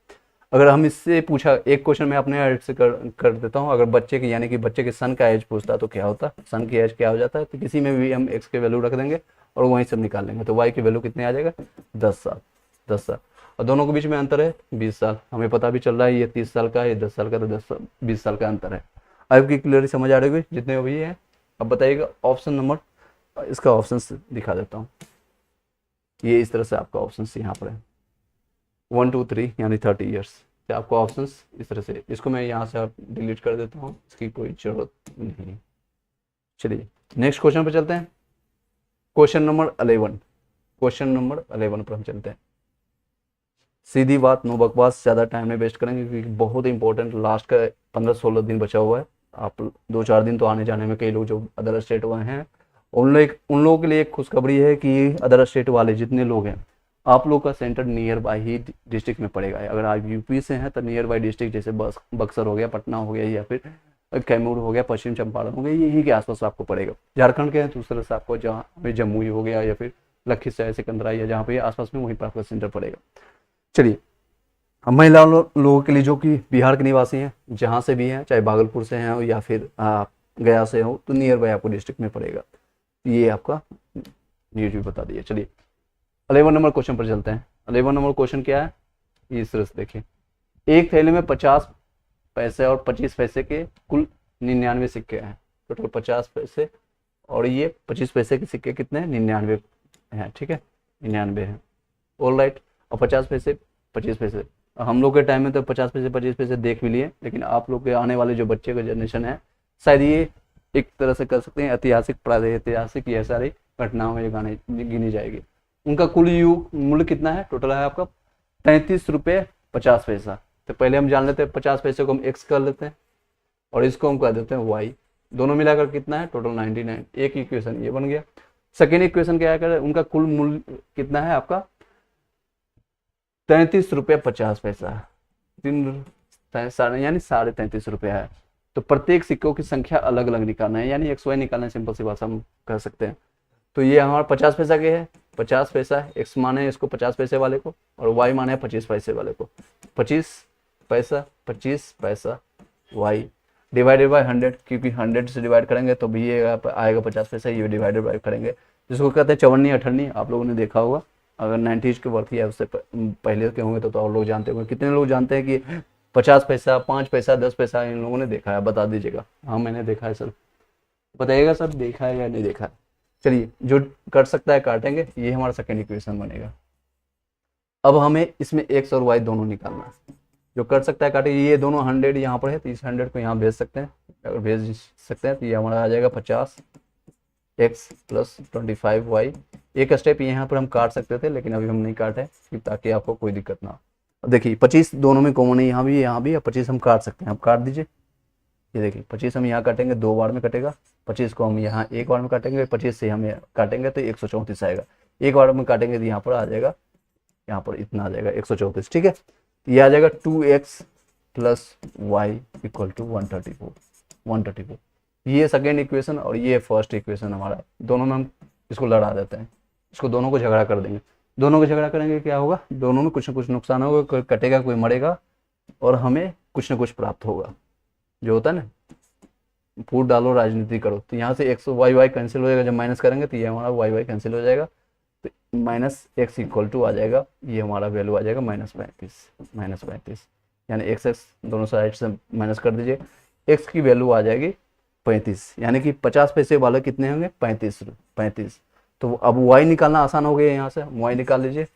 अगर हम इससे पूछा, एक क्वेश्चन मैं अपने एज से कर देता हूँ। अगर बच्चे की यानी कि बच्चे के सन का एज पूछता तो क्या होता, सन की एज क्या हो जाता है, तो किसी में भी हम x के वैल्यू रख देंगे और वहीं सब निकाल लेंगे। तो y की वैल्यू कितने आ जाएगा 10 साल, 10 साल। और दोनों के बीच में अंतर है 20 साल। हमें पता भी चल रहा है ये 30 साल का है, ये 10 साल का, तो 20 साल का अंतर है। आपकी क्लियरली समझ आ रही है जितने भी हैं। अब बताइएगा ऑप्शन नंबर, इसका ऑप्शन दिखा देता हूँ। ये इस तरह से आपका ऑप्शन यहाँ पर है 1 2 3 यानी 30 ईयर्स। तो आपको ऑप्शन इस तरह से, इसको मैं यहाँ से आप डिलीट कर देता हूँ, इसकी कोई जरूरत नहीं। चलिए नेक्स्ट क्वेश्चन पर चलते हैं। क्वेश्चन नंबर 11, क्वेश्चन नंबर 11 पर हम चलते हैं। सीधी बात, नो बकवास, ज़्यादा टाइम नहीं वेस्ट करेंगे क्योंकि बहुत इंपॉर्टेंट लास्ट का 15-16 दिन बचा हुआ है। आप 2-4 दिन तो आने जाने में, कई लोग जो अदर स्टेट वाले हैं उन लोगों के लिए एक खुशखबरी है कि अदर स्टेट वाले जितने लोग हैं, आप लोग का centre near by he district में पड़ेगा। अगर आप यूपी से हैं तो नियर बाय डिस्ट्रिक्ट जैसे बक्सर हो गया, पटना हो गया, या फिर कैमूर हो गया, पश्चिम चंपारण हो गया, यहीं के आसपास आपको पड़ेगा। झारखंड के हैं तो उस तरह से आपको जहाँ जम्मू हो गया या फिर लखीसराय सिकंदरा या जहाँ पे आसपास में वहीं पर आपका सेंटर पड़ेगा। चलिए, अब महिला लोगों के लिए जो कि बिहार के निवासी हैं, जहाँ से भी हैं, चाहे भागलपुर से हैं या फिर गया से हो, तो नियर बाय आपको डिस्ट्रिक्ट में पड़ेगा। ये आपका यूट्यूब बता दिया। चलिए 11 नंबर क्वेश्चन पर चलते हैं। 11 नंबर क्वेश्चन क्या है, इस तरह से देखिए, एक थैले में 50 पैसे और 25 पैसे के कुल 99 सिक्के हैं। टोटल 50 पैसे और ये 25 पैसे के सिक्के कितने हैं, 99 हैं। ठीक है, 99 हैं, ऑल राइट। और 50 पैसे 25 पैसे, हम लोग के टाइम में तो 50 पैसे 25 पैसे देख भी लिए, लेकिन आप लोग के आने वाले जो बच्चे का जनरेशन है, शायद ये एक तरह से कर सकते हैं ऐतिहासिक ऐतिहासिक ये सारी घटनाओं में ये गाने गिनी जाएगी। उनका कुल मूल्य कितना है, टोटल है आपका 33 रुपये 50 पैसा। तो पहले हम जान लेते हैं 50 पैसे को हम एक्स कर लेते हैं और इसको हम कर देते हैं वाई, दोनों मिलाकर कितना है, टोटल 99। एक इक्वेशन ये बन गया। सेकेंड इक्वेशन क्या है, उनका कुल मूल्य कितना है आपका 33 रुपये 50 पैसा, यानी 33.5 रुपया है। तो प्रत्येक सिक्कों की संख्या अलग अलग निकालना है, यानी XY निकालना है, सिंपल सी भाषा हम कर सकते हैं। तो ये हमारा 50 पैसा के है, 50 पैसा है, एक्स माने इसको 50 पैसे वाले को और वाई माने है 25 पैसे वाले को। 25 पैसा वाई डिवाइडेड बाय 100, क्योंकि 100 से डिवाइड करेंगे तो भी ये आएगा 50 पैसा, ये डिवाइडेड बाय करेंगे, जिसको कहते हैं 54 अठन्नी। आप लोगों ने देखा होगा, अगर 90s के वर्थ या उससे पहले के होंगे तो और लोग जानते होंगे। कितने लोग जानते हैं कि 50 पैसा 5 पैसा 10 पैसा इन लोगों ने देखा है, बता दीजिएगा। हाँ मैंने देखा है सर, बताइएगा सर देखा है या नहीं देखा है। चलिए, जो कट सकता है काटेंगे, ये हमारा सेकेंड इक्वेशन बनेगा। अब हमें इसमें एक्स और वाई दोनों निकालना है। जो कर सकता है काटेंगे, ये दोनों 100 यहाँ पर है तो इस 100 को यहाँ भेज सकते हैं, अगर भेज सकते हैं तो ये हमारा आ जाएगा 50 एक्स प्लस 25 वाई। एक स्टेप यहाँ पर हम काट सकते थे, लेकिन अभी हम नहीं काटे ताकि आपको कोई दिक्कत ना हो। देखिए 25 दोनों में कॉमन है, यहाँ भी 25 हम काट सकते हैं, आप काट दीजिए। ये देखिए 25 हम यहाँ काटेंगे, 2 बार में कटेगा। 25 को हम यहाँ एक बार में काटेंगे, 25 से हम काटेंगे तो 134 आएगा। एक बार में काटेंगे तो यहाँ पर आ जाएगा, यहाँ पर इतना आ जाएगा 134। ठीक है, ये आ जाएगा 2x plus Y equal to 134। ये सेकेंड इक्वेशन और ये फर्स्ट इक्वेशन हमारा, दोनों में हम इसको लड़ा देते हैं, इसको दोनों को झगड़ा कर देंगे। दोनों को झगड़ा करेंगे क्या होगा, दोनों में कुछ ना कुछ नुकसान होगा, कोई कटेगा कोई मरेगा और हमें कुछ ना कुछ प्राप्त होगा। जो होता है ना, फूट डालो राजनीति करो, तो यहाँ से एक्स वाई कैंसिल हो जाएगा, जब माइनस करेंगे तो ये हमारा वाई कैंसिल हो जाएगा, तो माइनस एक्स इक्वल टू आ जाएगा, ये हमारा वैल्यू आ जाएगा -35, यानी एक्स दोनों साइड से माइनस कर दीजिए, एक्स की वैल्यू आ जाएगी 35, यानी कि 50 पैसे वाले कितने होंगे 35। तो अब वाई निकालना आसान हो गया, यहाँ से वाई निकाल लीजिए।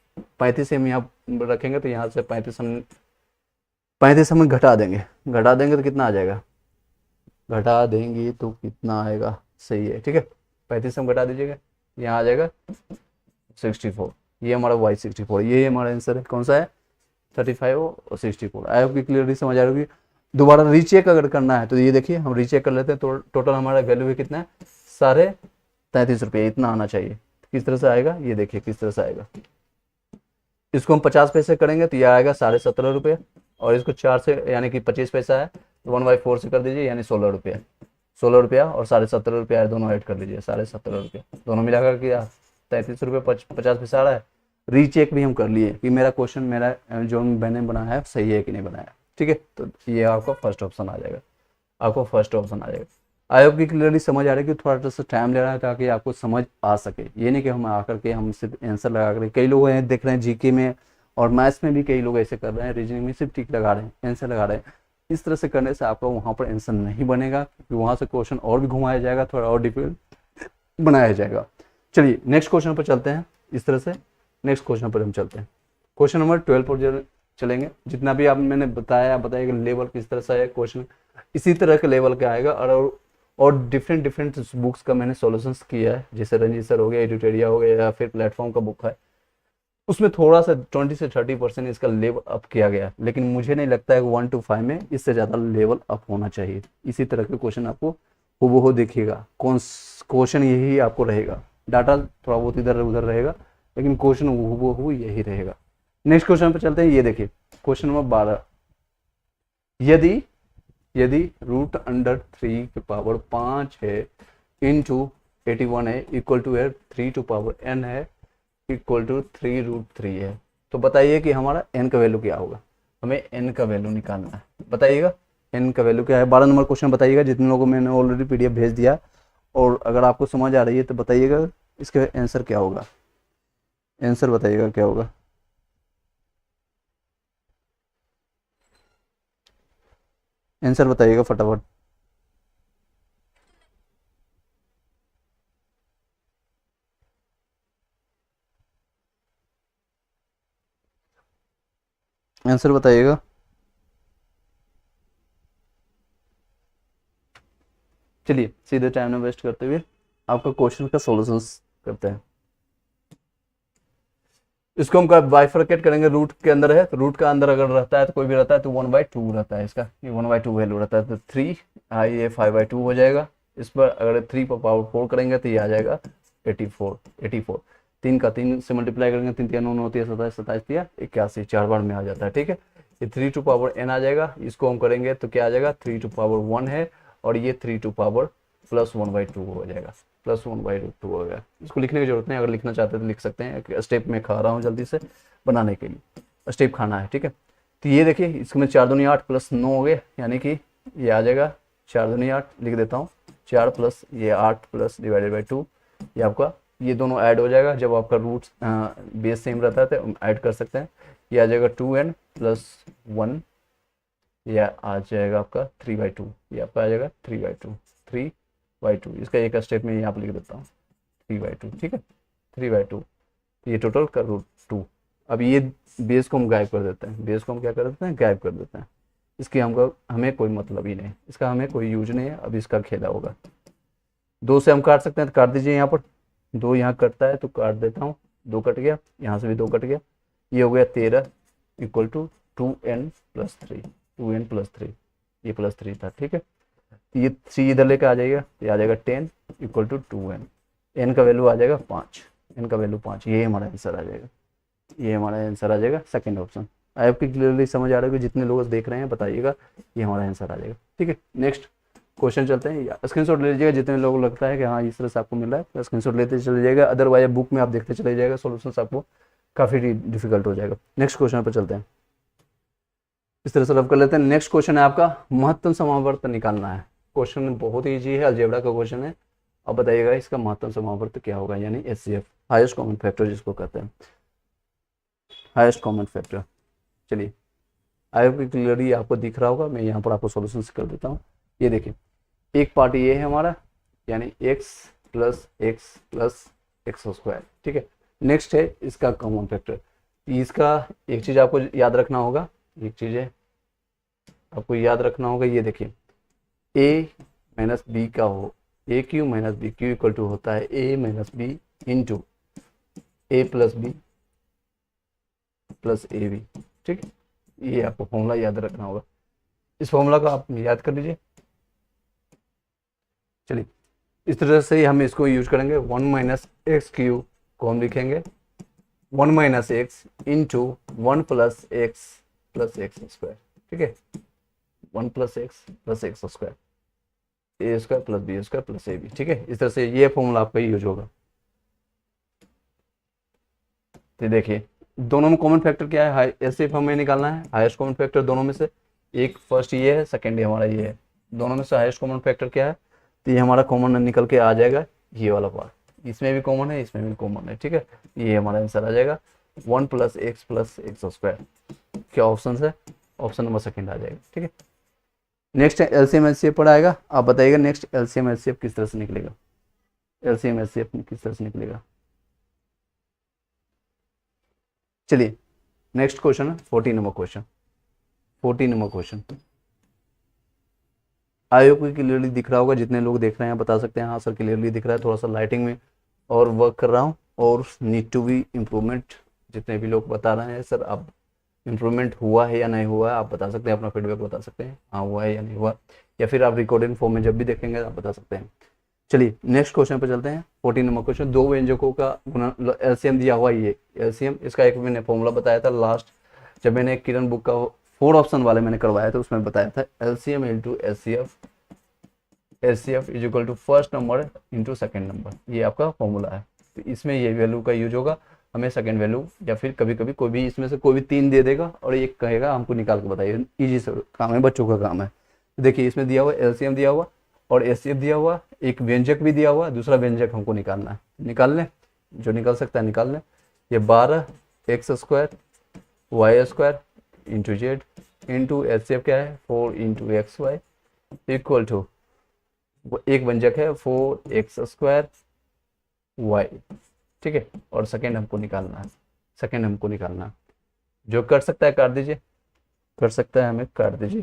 35 हम यहाँ रखेंगे तो यहाँ से 35 हम घटा देंगे तो कितना आ जाएगा, घटा देंगे तो कितना आएगा, सही है। ठीक है, 35 हम घटा दीजिएगा, यहाँ आ जाएगा 64, ये हमारा वाई 64, ये हमारा आंसर है। कौन सा है, 35 और 64। आई होप कि क्लियरली समझ आ रही होगी। दोबारा रीचेक अगर करना है तो ये देखिए हम रीचेक कर लेते हैं, तो टोटल हमारा वैल्यू कितना है 33.5 रुपये, इतना आना चाहिए। किस तरह से आएगा, ये देखिए किस तरह से आएगा। इसको हम 50 पैसे करेंगे तो यह आएगा 17.5 रुपये, और इसको 4 से यानी कि 25 पैसा है, 1/4 से कर दीजिए, यानी 16 रुपया और 17.5 रुपया है, दोनों ऐड कर लीजिए, 17.5 रुपये, दोनों मिलाकर के 33 रुपये 50 पैसा आ रहा है। रीचेक भी हम कर लिए कि मेरा क्वेश्चन, मेरा जो मैंने बनाया है सही है कि नहीं बनाया। ठीक है, तो ये आपका फर्स्ट ऑप्शन आ जाएगा, आई होप कि क्लियरली समझ आ रहा है कि थोड़ा सा टाइम ले रहा है ताकि आपको समझ आ सके। ये नहीं कि हम आकर के हम सिर्फ आंसर लगा कर, कई लोग हैं देख रहे हैं जीके में और मैथ्स में भी कई लोग ऐसे कर रहे हैं, रीजनिंग में सिर्फ टिक लगा रहे हैं, आंसर लगा रहे हैं। इस तरह से करने से आपका वहाँ पर आंसर नहीं बनेगा, क्योंकि वहाँ से क्वेश्चन और भी घुमाया जाएगा, थोड़ा और डिफिकल्ट बनाया जाएगा। चलिए नेक्स्ट क्वेश्चन पर चलते हैं। इस तरह से नेक्स्ट क्वेश्चन पर हम चलते हैं। क्वेश्चन नंबर 12 पर चलेंगे। जितना भी आप मैंने बताया कि लेवल किस तरह से है, क्वेश्चन इसी तरह के लेवल का आएगा, और डिफरेंट बुक्स का मैंने सॉल्यूशंस किया है, जैसे रंजीत सर हो गया, एडुटेरिया हो गया, या फिर प्लेटफॉर्म का बुक है, उसमें थोड़ा सा 20 से 30% इसका लेवल अप किया गया, लेकिन मुझे नहीं लगता है कि 1 to 5 में इससे ज़्यादा लेवल अप होना चाहिए। इसी तरह के क्वेश्चन आपको हूबहू देखिएगा, क्वेश्चन यही आपको रहेगा, डाटा थोड़ा बहुत इधर उधर रहेगा, लेकिन क्वेश्चन हूबहू यही रहेगा। नेक्स्ट क्वेश्चन पर चलते हैं। ये देखिए क्वेश्चन नंबर 12, यदि √3 है इंटू 81 है इक्वल टू है 3 to power n है, इक्वल टू 3√3 है। तो बताइए कि हमारा n का वैल्यू क्या होगा, हमें n का वैल्यू निकालना है। बताइएगा n का वैल्यू क्या है। 12 नंबर क्वेश्चन बताइएगा, जितने लोगों को मैंने ऑलरेडी पीडीएफ भेज दिया, और अगर आपको समझ आ रही है तो बताइएगा इसका आंसर क्या होगा। आंसर बताइएगा क्या होगा। आंसर बताइएगा फटाफट। आंसर बताइएगा। चलिए सीधे टाइम ना वेस्ट करते हुए आपका क्वेश्चन का सॉल्यूशन करते हैं। इसको हम बाइफरकेट करेंगे, रूट के अंदर है तो रूट का अंदर अगर रहता है तो कोई भी रहता है तो 1/2 रहता है इसका, ये 1/2 वैल्यू रहता है, तो 3 ये 5/2 हो जाएगा। इस पर अगर 3 पर पावर 4 करेंगे तो ये आ जाएगा 84। 3 का 3 से मल्टीप्लाई करेंगे, 3 3 9 होती है 27, 27 दिया 81, 4 बार में आ जाता है। ठीक है, ये 3 टू पावर n आ जाएगा। इसको हम करेंगे तो क्या आ जाएगा, 3 टू पावर 1 है और ये 3 टू पावर प्लस 1/2 हो जाएगा, प्लस 1/2 हो गया। इसको लिखने की जरूरत नहीं, अगर लिखना चाहते हैं तो लिख सकते हैं। स्टेप में खा रहा हूँ जल्दी से बनाने के लिए, स्टेप खाना है। ठीक है, तो ये देखिए इसमें 4 दूनी 8 प्लस 9 हो गए, यानी कि ये आ जाएगा 4 दूनी 8, लिख देता हूँ 4 प्लस ये 8 प्लस डिवाइडेड बाई 2, ये आपका ये दोनों ऐड हो जाएगा। जब आपका रूट बेस सेम रहता है तो ऐड कर सकते हैं। ये आ जाएगा 2n प्लस 1, यह आ जाएगा आपका 3/2, ये आपका आ जाएगा 3/2। इसका एक स्टेप में यहाँ पर लिख देता हूँ 3/2। ठीक है, 3/2, ये टोटल का √2। अब ये बेस को हम गायब कर देते हैं, बेस को हम क्या कर देते हैं, गायब कर देते हैं। इसकी हमें कोई मतलब ही नहीं, इसका हमें कोई यूज नहीं है। अब इसका खेला होगा, 2 से हम काट सकते हैं तो काट दीजिए। यहाँ पर 2 यहाँ कटता है तो काट देता हूँ, 2 कट गया, यहाँ से भी 2 कट गया, ये हो गया 13 equal to 2n plus 3, 2n plus 3, ये प्लस 3 था। ठीक है, ये 3 इधर लेकर आ जाएगा, ये आ जाएगा 10 इक्वल टू 2n, n का वैल्यू आ जाएगा 5, n का वैल्यू 5, ये हमारा आंसर आ जाएगा, ये हमारा आंसर आ जाएगा सेकंड ऑप्शन। आपकी क्लियरली समझ आ रहा है कि जितने लोग देख रहे हैं बताइएगा, ये हमारा आंसर आ जाएगा। ठीक है, नेक्स्ट क्वेश्चन चलते हैं। स्क्रीनशॉट ले लीजिएगा, जितने लोगों को लगता है कि हाँ इस तरह से आपको मिल रहा है स्क्रीनशॉट लेते चले जाएगा, अदरवाइज बुक में आप देखते चले जाएगा, सॉल्यूशंस आपको काफ़ी डिफिकल्ट हो जाएगा। नेक्स्ट क्वेश्चन पर चलते हैं, इस तरह से रब कर लेते हैं। नेक्स्ट क्वेश्चन है आपका महत्तम समावर्त निकालना है। क्वेश्चन बहुत ही ईजी है, अलजेब्रा का क्वेश्चन है। अब बताइएगा इसका महत्तम समावर्त क्या होगा, यानी HCF, हाईएस्ट कॉमन फैक्टर जिसको कहते हैं, हाईएस्ट कॉमन फैक्टर। चलिए आई होप क्लियरली आपको दिख रहा होगा, मैं यहाँ पर आपको सॉल्यूशन कर देता हूँ। ये देखिए एक पार्ट ये है हमारा, यानी x प्लस एक्स स्क्वायर। ठीक है, नेक्स्ट है इसका कॉमन फैक्टर। इसका एक चीज़ आपको याद रखना होगा, एक चीज़ है आपको याद रखना होगा, ये देखिए a माइनस बी का हो, A cube minus B cube equal to होता है a minus B into A plus B plus A B. ठीक है, ये आपको फॉर्मूला याद रखना होगा, इस फॉर्मूला को आप याद कर लीजिए। चलिए इस तरह से हम इसको यूज करेंगे। 1 माइनस एक्स क्यू को हम लिखेंगे 1 minus X into 1 plus X square. ठीक है, 1 plus X square, A square plus B square plus A B. ठीक है, इस तरह से ये फॉर्मूला आपका यूज होगा। तो देखिए दोनों में कॉमन फैक्टर क्या है, एचसीएफ हमें निकालना है, हाईएस्ट कॉमन फैक्टर दोनों में से। एक फर्स्ट ये है, सेकंड हमारा ये है, दोनों में से हाईएस्ट कॉमन फैक्टर क्या है, तो ये हमारा कॉमन निकल के आ जाएगा ये वाला पार्ट, इसमें भी कॉमन है इसमें भी कॉमन है। ठीक है, ये हमारा आंसर आ जाएगा 1 प्लस एक्स स्क्वायर। क्या ऑप्शन है, ऑप्शन नंबर सेकंड आ जाएगा। ठीक है, नेक्स्ट एलसीएम एचसीएफ पर आएगा। आप बताइएगा नेक्स्ट एलसीएम एचसीएफ किस तरह से निकलेगा, एलसीएम एचसीएफ किस तरह से निकलेगा। चलिए नेक्स्ट क्वेश्चन है 14 number question. 14 number question I hope clearly दिख रहा होगा, जितने लोग देख रहे हैं बता सकते हैं हाँ सर क्लियरली दिख रहा है। थोड़ा सा लाइटिंग में और वर्क कर रहा हूँ और नीड टू बी इम्प्रूवमेंट। जितने भी लोग बता रहे हैं सर आप इम्प्रूवमेंट हुआ है या नहीं हुआ है, आप बता सकते हैं, अपना फीडबैक बता सकते हैं हाँ हुआ है या नहीं हुआ, या फिर आप रिकॉर्डिंग फॉर्म में जब भी देखेंगे आप बता सकते हैं। चलिए नेक्स्ट क्वेश्चन पर चलते हैं। 14 नंबर क्वेश्चन, दो व्यंजकों का एलसीएम दिया हुआ, ये एलसीएम इसका एक मैंने फॉर्मूला बताया था लास्ट जब मैंने किरण बुक का 4 ऑप्शन वाले मैंने करवाया था, उसमें बताया था LCM into HCF is equal to first number into second number, ये आपका फॉर्मूला है। तो इसमें ये वैल्यू का यूज होगा हमें सेकंड वैल्यू, या फिर कभी कभी कोई भी इसमें से कोई भी 3 दे देगा और एक कहेगा हमको निकाल के बताइए। इजी से काम है, बच्चों का काम है। देखिए इसमें दिया हुआ एलसीएम दिया हुआ और एचसीएफ दिया हुआ, एक व्यंजक भी दिया हुआ, दूसरा व्यंजक हमको निकालना है। निकाल लें, जो निकल सकता है निकाल लें। ये 12x² y² into Z into HCF क्या है 4 × xy इक्वल टू एक व्यंजक है 4x² y, ठीक है। और सेकेंड हमको निकालना है, सेकेंड हमको निकालना है। जो कर सकता है काट दीजिए, कर सकता है हमें काट दीजिए।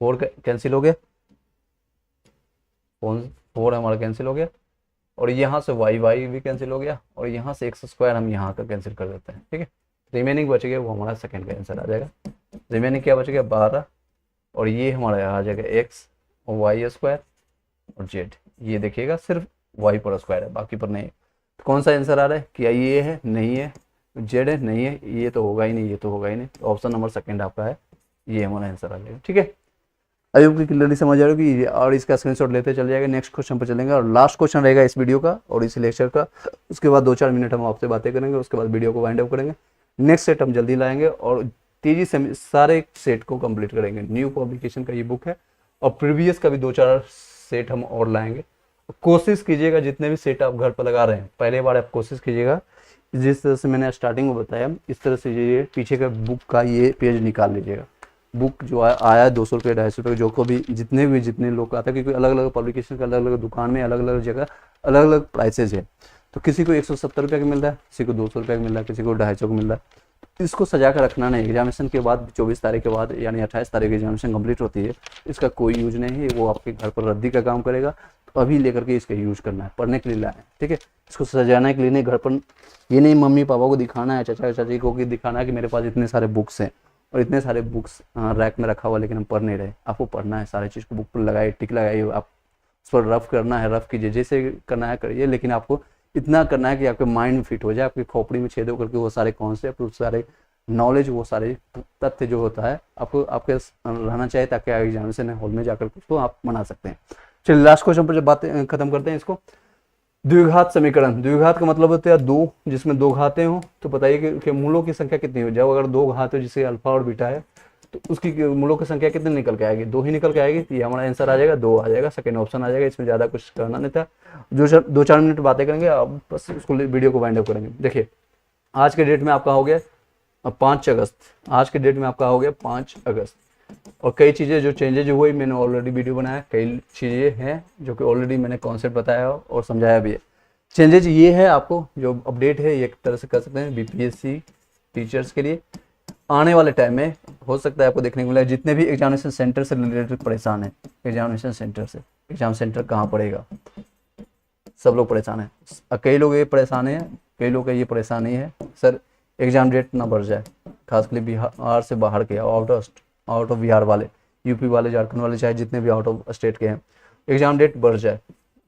4 कैंसिल हो गया, 4 हमारा कैंसिल हो गया और यहाँ से y भी कैंसिल हो गया और यहाँ से x² हम यहाँ का कैंसिल कर देते हैं, ठीक है। रिमेनिंग बच गया वो हमारा सेकंड का आंसर आ जाएगा। रिमेनिंग क्या बच गया 12 और ये हमारा आ जाएगा x और y² और z। ये देखिएगा सिर्फ y पर स्क्वायर है, बाकी पर नहीं है। तो कौन सा आंसर आ रहा है, क्या ये है, नहीं है, z है, नहीं है, ये तो होगा ही नहीं, ये तो होगा ही नहीं। तो ऑप्शन नंबर सेकंड आपका है, ये हमारा आंसर आ जाएगा, ठीक है। आई होप कि क्लियरली समझ आ रहा होगी और इसका स्क्रीनशॉट लेते चल जाएगा। नेक्स्ट क्वेश्चन पर चलेंगे और लास्ट क्वेश्चन रहेगा इस वीडियो का और इस लेक्चर का। उसके बाद 2-4 मिनट हम आपसे बातें करेंगे, उसके बाद वीडियो को वाइंड अप करेंगे। नेक्स्ट सेट हम जल्दी लाएंगे और तेजी से सारे सेट को कंप्लीट करेंगे। न्यू पब्लिकेशन का ये बुक है और प्रीवियस का भी 2-4 सेट हम और लाएंगे। कोशिश कीजिएगा जितने भी सेट आप घर पर लगा रहे हैं, पहले बार आप कोशिश कीजिएगा जिस तरह से मैंने स्टार्टिंग में बताया, इस तरह से ये पीछे का बुक का ये पेज निकाल लीजिएगा। बुक जो आया है 200 रुपये 250 रुपये, जो को भी जितने लोग का आता है, क्योंकि अलग अलग पब्लिकेशन का अलग अलग दुकान में अलग अलग जगह अलग अलग प्राइसेज है। तो किसी को 170 रुपये का मिल रहा है, किसी को 200 रुपये का मिल रहा है, किसी को 250 को मिल रहा है। इसको सजा कर रखना नहीं, एग्जामिनेशन के बाद 24 तारीख के बाद यानी 28 तारीख की एग्जामिनेशन कंप्लीट होती है, इसका कोई यूज नहीं है, वो आपके घर पर रद्दी का काम करेगा। तो अभी लेकर के इसका यूज करना है, पढ़ने के लिए लाए, ठीक है। इसको सजाने के लिए नहीं, घर पर ये नहीं मम्मी पापा को दिखाना है, चाचा चाची को दिखाना है कि मेरे पास इतने सारे बुक्स हैं और इतने सारे बुक्स रैक में रखा हुआ लेकिन हम पढ़ नहीं रहे। आपको पढ़ना है, सारी चीज़ को बुक पर लगाइए, टिक लगाइए, आप उस पर रफ करना है, रफ कीजिए, जैसे करना है करिए, लेकिन आपको इतना करना है कि आपके माइंड में फिट हो जाए, आपकी खोपड़ी में छेद होकर के वो सारे कॉन्सेप्ट, वो सारे नॉलेज, वो सारे तथ्य जो होता है आपको आपके रहना चाहिए, ताकि एग्जामिनेशन हॉल में जाकर उसको आप बना सकते हैं। चलिए लास्ट क्वेश्चन पर जब बातें खत्म करते हैं इसको। द्विघात समीकरण, द्विघात का मतलब होता है 2 जिसमें 2 घातें हो। तो बताइए कि मूलों की संख्या कितनी हो। जब अगर 2 घात हो जिसे अल्फा और बीटा है तो उसकी मूलों की संख्या कितनी निकल के आएगी, 2 ही निकल के आएगी। तो ये हमारा आंसर आ जाएगा 2 आ जाएगा, सेकंड ऑप्शन आ जाएगा। इसमें ज़्यादा कुछ करना नहीं था, जो 2-4 मिनट बातें करेंगे, अब बस उसको वीडियो को वाइंड अप करेंगे। देखिए आज के डेट में आपका हो गया 5 अगस्त, आज के डेट में आपका हो गया 5 अगस्त। और कई चीज़ें जो चेंजेज हुई मैंने ऑलरेडी वीडियो बनाया, कई चीज़ें हैं जो कि ऑलरेडी मैंने कॉन्सेप्ट बताया और समझाया भी है। चेंजेज ये है, आपको जो अपडेट है ये एक तरह से कर सकते हैं बीपीएससी टीचर्स के लिए। आने वाले टाइम में हो सकता है आपको देखने को मिला जितने भी एग्जामिनेशन सेंटर से रिलेटेड परेशान है, एग्जामिनेशन सेंटर से, एग्जाम सेंटर कहाँ पड़ेगा, सब लोग परेशान हैं। कई लोग ये परेशान हैं, कई लोग का ये परेशानी है सर एग्जाम डेट ना बढ़ जाए, खासकर बिहार से बाहर के, आउट ऑफ बिहार वाले, यूपी वाले, झारखंड वाले, चाहे जितने भी आउट ऑफ स्टेट के हैं, एग्जाम डेट बढ़ जाए।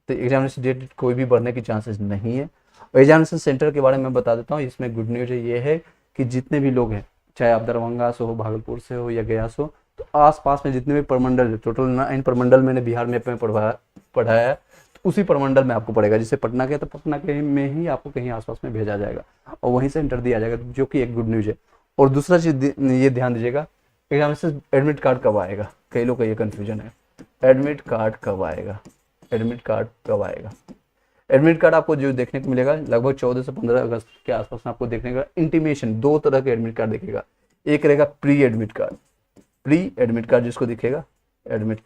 तो एग्जामिनेशन डेट कोई भी बढ़ने की चांसेस नहीं है। और एग्जामिनेशन सेंटर के बारे में बता देता हूँ, इसमें गुड न्यूज ये है कि जितने भी लोग हैं, चाहे आप दरभंगा से हो, भागलपुर से हो या गया से हो, तो आसपास में जितने भी प्रमंडल है, टोटल 9 प्रमंडल मैंने बिहार में पढ़ाया है, तो उसी प्रमंडल में आपको पड़ेगा। जैसे पटना के, तो पटना के में ही आपको कहीं आसपास में भेजा जाएगा और वहीं से इंटर दिया जाएगा, जो कि एक गुड न्यूज है। और दूसरा चीज़ ये ध्यान दीजिएगा, एग्जामिनेशन एडमिट कार्ड कब आएगा, कई लोग का ये कन्फ्यूजन है, एडमिट कार्ड कब आएगा, एडमिट कार्ड कब आएगा। एडमिट कार्ड आपको जो देखने को मिलेगा लगभग 14 से 15 अगस्त के आसपास में आपको देखने का इंटीमेशन। 2 तरह के एडमिट कार्ड दिखेगा, एक रहेगा pre admit card, pre admit card जिसको दिखेगा एडमिट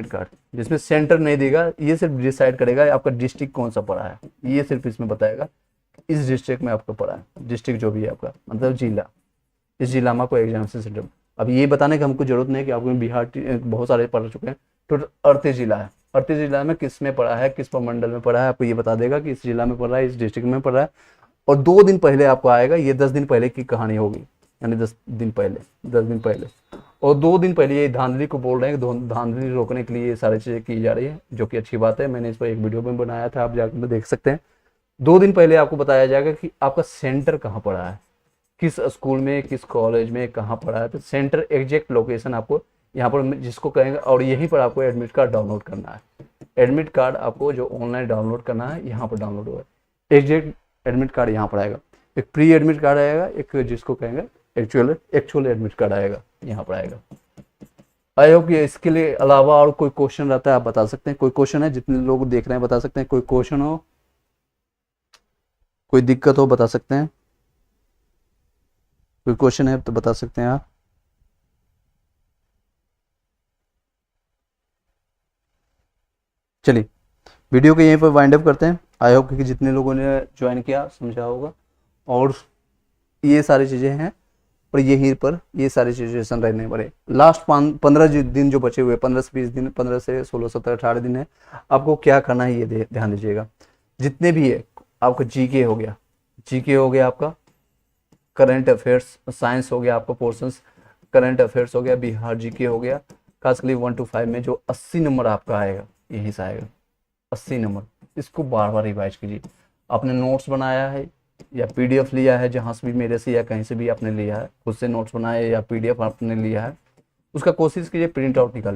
कार्ड जिसमें सेंटर नहीं देगा, ये सिर्फ डिसाइड करेगा आपका डिस्ट्रिक्ट कौन सा पड़ा है, ये सिर्फ इसमें बताएगा इस डिस्ट्रिक्ट में आपका पड़ा है, डिस्ट्रिक्ट जो भी है आपका मतलब जिला, इस जिला में आपको एग्जामिनेशन सेंटर। अब ये बताने की हमको जरूरत नहीं है कि आपको बिहार बहुत सारे पढ़ चुके हैं, टोटल 38 जिला है, 38 जिला में किस में पढ़ा है, किस प्रमंडल में पढ़ा है, आपको ये बता देगा कि इस जिला में पढ़ रहा है, इस डिस्ट्रिक्ट में पढ़ रहा है। और 2 दिन पहले आपको आएगा, ये 10 दिन पहले की कहानी होगी, यानी 10 दिन पहले। और 2 दिन पहले ये धांधली को बोल रहे हैं, धांधली रोकने के लिए ये सारी चीज़ें की जा रही है, जो कि अच्छी बात है। मैंने इस पर एक वीडियो में बनाया था, आप जाकर देख सकते हैं। 2 दिन पहले आपको बताया जाएगा कि आपका सेंटर कहाँ पड़ा है, किस स्कूल में, किस कॉलेज में कहाँ पढ़ा है। तो सेंटर एग्जैक्ट लोकेशन आपको यहाँ पर जिसको कहेंगे, और यहीं पर आपको एडमिट कार्ड डाउनलोड करना है। एडमिट कार्ड आपको जो ऑनलाइन डाउनलोड करना है, यहाँ पर डाउनलोड होगा। एग्जैक्ट एडमिट कार्ड यहाँ पर आएगा, एक प्री एडमिट कार्ड आएगा, एक जिसको कहेंगे एक्चुअल एडमिट कार्ड आएगा, यहाँ पर आएगा। आई होप कि इसके लिए अलावा और कोई क्वेश्चन रहता है आप बता सकते हैं। कोई क्वेश्चन है, जितने लोग देख रहे हैं बता सकते हैं, कोई क्वेश्चन हो, कोई दिक्कत हो बता सकते हैं, कोई क्वेश्चन है तो बता सकते हैं आप। चलिए वीडियो को यहीं पर वाइंड अप करते हैं। आई होप कि जितने लोगों ने ज्वाइन किया समझा होगा, और ये सारी चीज़ें हैं और यहीं पर ये सारी सिचुएशन रहने पड़े। लास्ट 15 दिन जो बचे हुए, 15 से 20 दिन, 15 से 16, 17, 18 दिन है, आपको क्या करना है ये ध्यान दीजिएगा। जितने भी है आपका जीके हो गया आपका, करंट अफेयर्स, साइंस हो गया आपका पोर्शंस, करंट अफेयर्स हो गया, बिहार जीके हो गया, खासकर 1 to 5 में जो 80 नंबर आपका आएगा, यहीं से आएगा 80 नंबर। इसको बार बार रिवाइज कीजिए। आपने नोट्स बनाया है या पीडीएफ लिया है, जहाँ से भी मेरे से या कहीं से भी आपने लिया है, खुद से नोट्स बनाए या पीडीएफ आपने लिया है, उसका कोशिश कीजिए प्रिंट आउट निकाल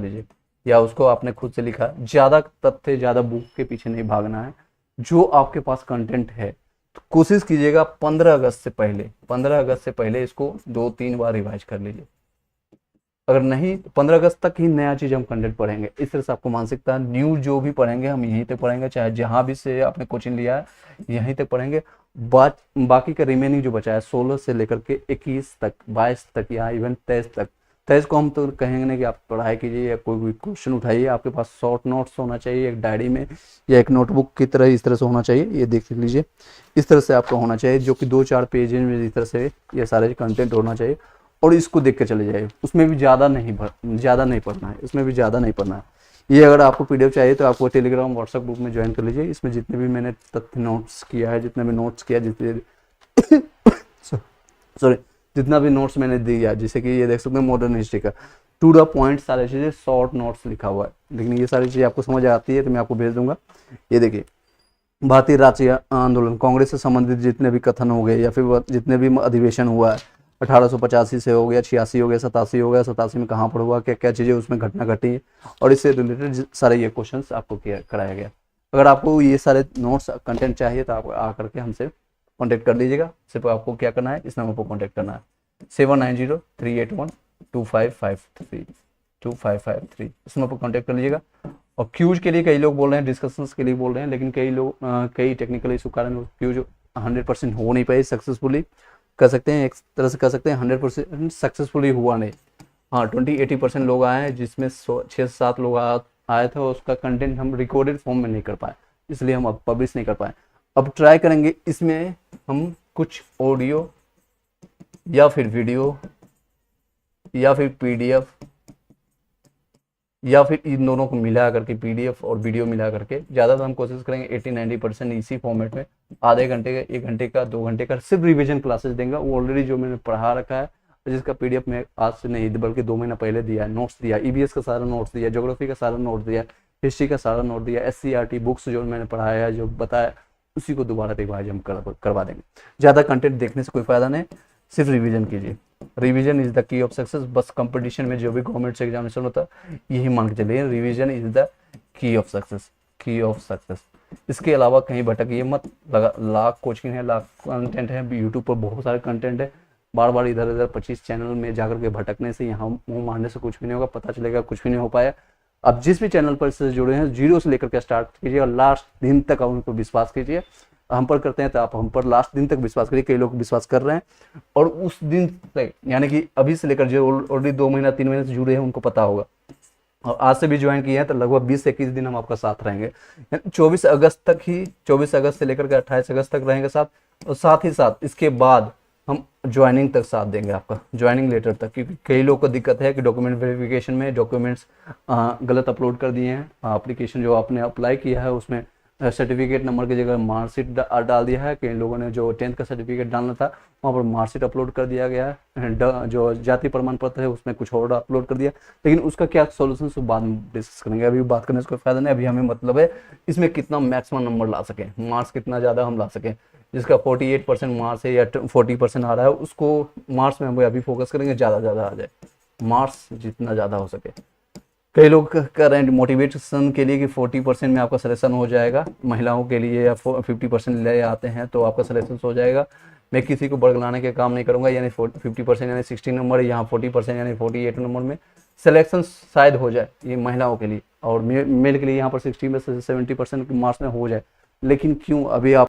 लीजिए, या उसको आपने खुद से लिखा। ज़्यादा तथ्य, ज़्यादा बुक के पीछे नहीं भागना है। जो आपके पास कंटेंट है तो कोशिश कीजिएगा 15 अगस्त से पहले इसको 2-3 बार रिवाइज कर लीजिए। अगर नहीं तो 15 अगस्त तक ही नया चीज़ हम कंटेंट पढ़ेंगे। इस तरह से आपको मानसिकता, न्यूज़ जो भी पढ़ेंगे हम यहीं तक पढ़ेंगे, चाहे जहाँ भी से आपने कोचिंग लिया है यहीं तक पढ़ेंगे। बाकी का रिमेनिंग जो बचा है 16 से लेकर के 21 तक, 22 तक या इवन 23 तक, 23 को हम तो कहेंगे नहीं कि आप पढ़ाई कीजिए या कोई भी क्वेश्चन उठाइए। आपके पास शॉर्ट नोट्स होना चाहिए एक डायरी में या एक नोटबुक की तरह, इस तरह से होना चाहिए। ये देख लीजिए, इस तरह से आपका होना चाहिए, जो कि 2-4 पेज में इस तरह से ये सारे कंटेंट होना चाहिए, और इसको देख के चले जाइए। उसमें भी ज़्यादा नहीं पढ़ना है, इसमें भी ज़्यादा नहीं पढ़ना है। ये अगर आपको पीडीएफ चाहिए तो आपको टेलीग्राम व्हाट्सएप ग्रुप में ज्वाइन कर लीजिए। इसमें जितने भी मैंने तथ्य नोट्स किया है, जितना भी नोट्स मैंने दिया, जैसे कि ये देख सकते हैं मॉडर्न हिस्ट्री का टू द पॉइंट सारी चीज़ें शॉर्ट नोट्स लिखा हुआ है। लेकिन ये सारी चीज़ें आपको समझ आती है तो मैं आपको भेज दूंगा। ये देखिए, भारतीय राष्ट्रीय आंदोलन, कांग्रेस से संबंधित जितने भी कथन हो गए या फिर जितने भी अधिवेशन हुआ है, 1885 से हो गया, 86 हो गया, 87 हो गया, 87 में कहाँ पर हुआ, क्या क्या चीज़ें उसमें घटना घटी है, और इससे रिलेटेड सारे ये क्वेश्चंस आपको कराया गया। अगर आपको ये सारे नोट्स कंटेंट चाहिए तो आप आकर के हमसे कॉन्टेक्ट कर लीजिएगा। सिर्फ आपको क्या करना है, इस नंबर पर कॉन्टेक्ट करना है 7903812553 इस नंबर पर कॉन्टेक्ट कर लीजिएगा। और क्यूज के लिए कई लोग बोल रहे हैं, डिस्कशंस के लिए बोल रहे हैं, लेकिन कई टेक्निकल इशू कारण क्यूज 100% हो नहीं पाई सक्सेसफुली। कर सकते हैं, एक तरह से कर सकते हैं 100% सक्सेसफुली हुआ नहीं। हाँ 20-80% लोग आए हैं, जिसमें 6-7 लोग आए थे, और उसका कंटेंट हम रिकॉर्डेड फॉर्म में नहीं कर पाए, इसलिए हम अब पब्लिश नहीं कर पाए। अब ट्राई करेंगे इसमें हम कुछ ऑडियो या फिर वीडियो या फिर पीडीएफ या फिर इन दोनों को मिला करके, पीडीएफ और वीडियो मिला करके, ज़्यादातर हम कोशिश करेंगे 80-90% इसी फॉर्मेट में, आधे घंटे का, 1 घंटे का, 2 घंटे का सिर्फ रिवीजन क्लासेस देंगे। वो ऑलरेडी जो मैंने पढ़ा रखा है, जिसका पीडीएफ में आज से नहीं बल्कि 2 महीना पहले दिया है, नोट्स दिया, ईवीएस का सारा नोट्स दिया, ज्योग्राफी का सारा नोट दिया, हिस्ट्री का सारा नोट दिया, एससीईआरटी बुक्स जो मैंने पढ़ाया है, जो बताया, उसी को दोबारा रिवाइज हम करवा देंगे। ज़्यादा कंटेंट देखने से कोई फायदा नहीं, सिर्फ रिवीजन कीजिए। Revision is the key of success. बस कंपटीशन में जो भी गवर्नमेंट से एग्जामिनेशन होता है यही मान के चलिए, revision is the key of success. इसके अलावा कहीं भटकिए मत। लाख कोचिंग है, लाख कंटेंट है, यूट्यूब पर बहुत सारे कंटेंट है। बार बार इधर उधर 25 चैनल में जाकर के भटकने से, यहाँ मुँह मारने से कुछ भी नहीं होगा। पता चलेगा कुछ भी नहीं हो पाया। अब जिस भी चैनल पर से जुड़े हैं, 0 से लेकर के स्टार्ट कीजिए और लास्ट दिन तक आप उन पर विश्वास कीजिए। हम पर करते हैं तो आप हम पर लास्ट दिन तक विश्वास करिए। कई लोग विश्वास कर रहे हैं और उस दिन तक, यानी कि अभी से लेकर जो ऑलरेडी 2 महीना 3 महीने से जुड़े हैं उनको पता होगा, और आज से भी ज्वाइन किए हैं तो लगभग 20 से 21 दिन हम आपका साथ रहेंगे। 24 अगस्त तक ही, 24 अगस्त से लेकर के 28 अगस्त तक रहेंगे साथ, और साथ ही साथ इसके बाद हम ज्वाइनिंग तक साथ देंगे आपका, ज्वाइनिंग लेटर तक। क्योंकि कई लोग को दिक्कत है कि डॉक्यूमेंट वेरिफिकेशन में डॉक्यूमेंट्स गलत अपलोड कर दिए हैं। एप्लीकेशन जो आपने अप्लाई किया है उसमें सर्टिफिकेट नंबर की जगह मार्कशीट डाल दिया है। कई लोगों ने जो 10th का सर्टिफिकेट डालना था वहाँ पर मार्कशीट अपलोड कर दिया गया है। जो जाति प्रमाण पत्र है उसमें कुछ और अपलोड कर दिया। लेकिन उसका क्या सोल्यूशन सब बाद में डिस्कस करेंगे, अभी बात करने से कोई फायदा नहीं। अभी हमें मतलब है इसमें कितना मैक्सिमम नंबर ला सकें, मार्क्स कितना ज़्यादा हम ला सकें। जिसका 48% मार्क्स है या 40% आ रहा है, उसको मार्क्स में हम अभी फोकस करेंगे, ज़्यादा आ जाए, मार्क्स जितना ज़्यादा हो सके। कई लोग कर रहे हैं मोटिवेशन के लिए कि 40% में आपका सिलेक्शन हो जाएगा, महिलाओं के लिए या 50% ले आते हैं तो आपका सिलेक्शन हो जाएगा। मैं किसी को बरगलाने के काम नहीं करूंगा, यानी 50% यानी 16 नंबर, यहाँ 40% यानी 48 नंबर में सिलेक्शन शायद हो जाए, ये महिलाओं के लिए, और मेल के लिए यहाँ पर 60 में से 70% मार्क्स में हो जाए। लेकिन क्यों अभी आप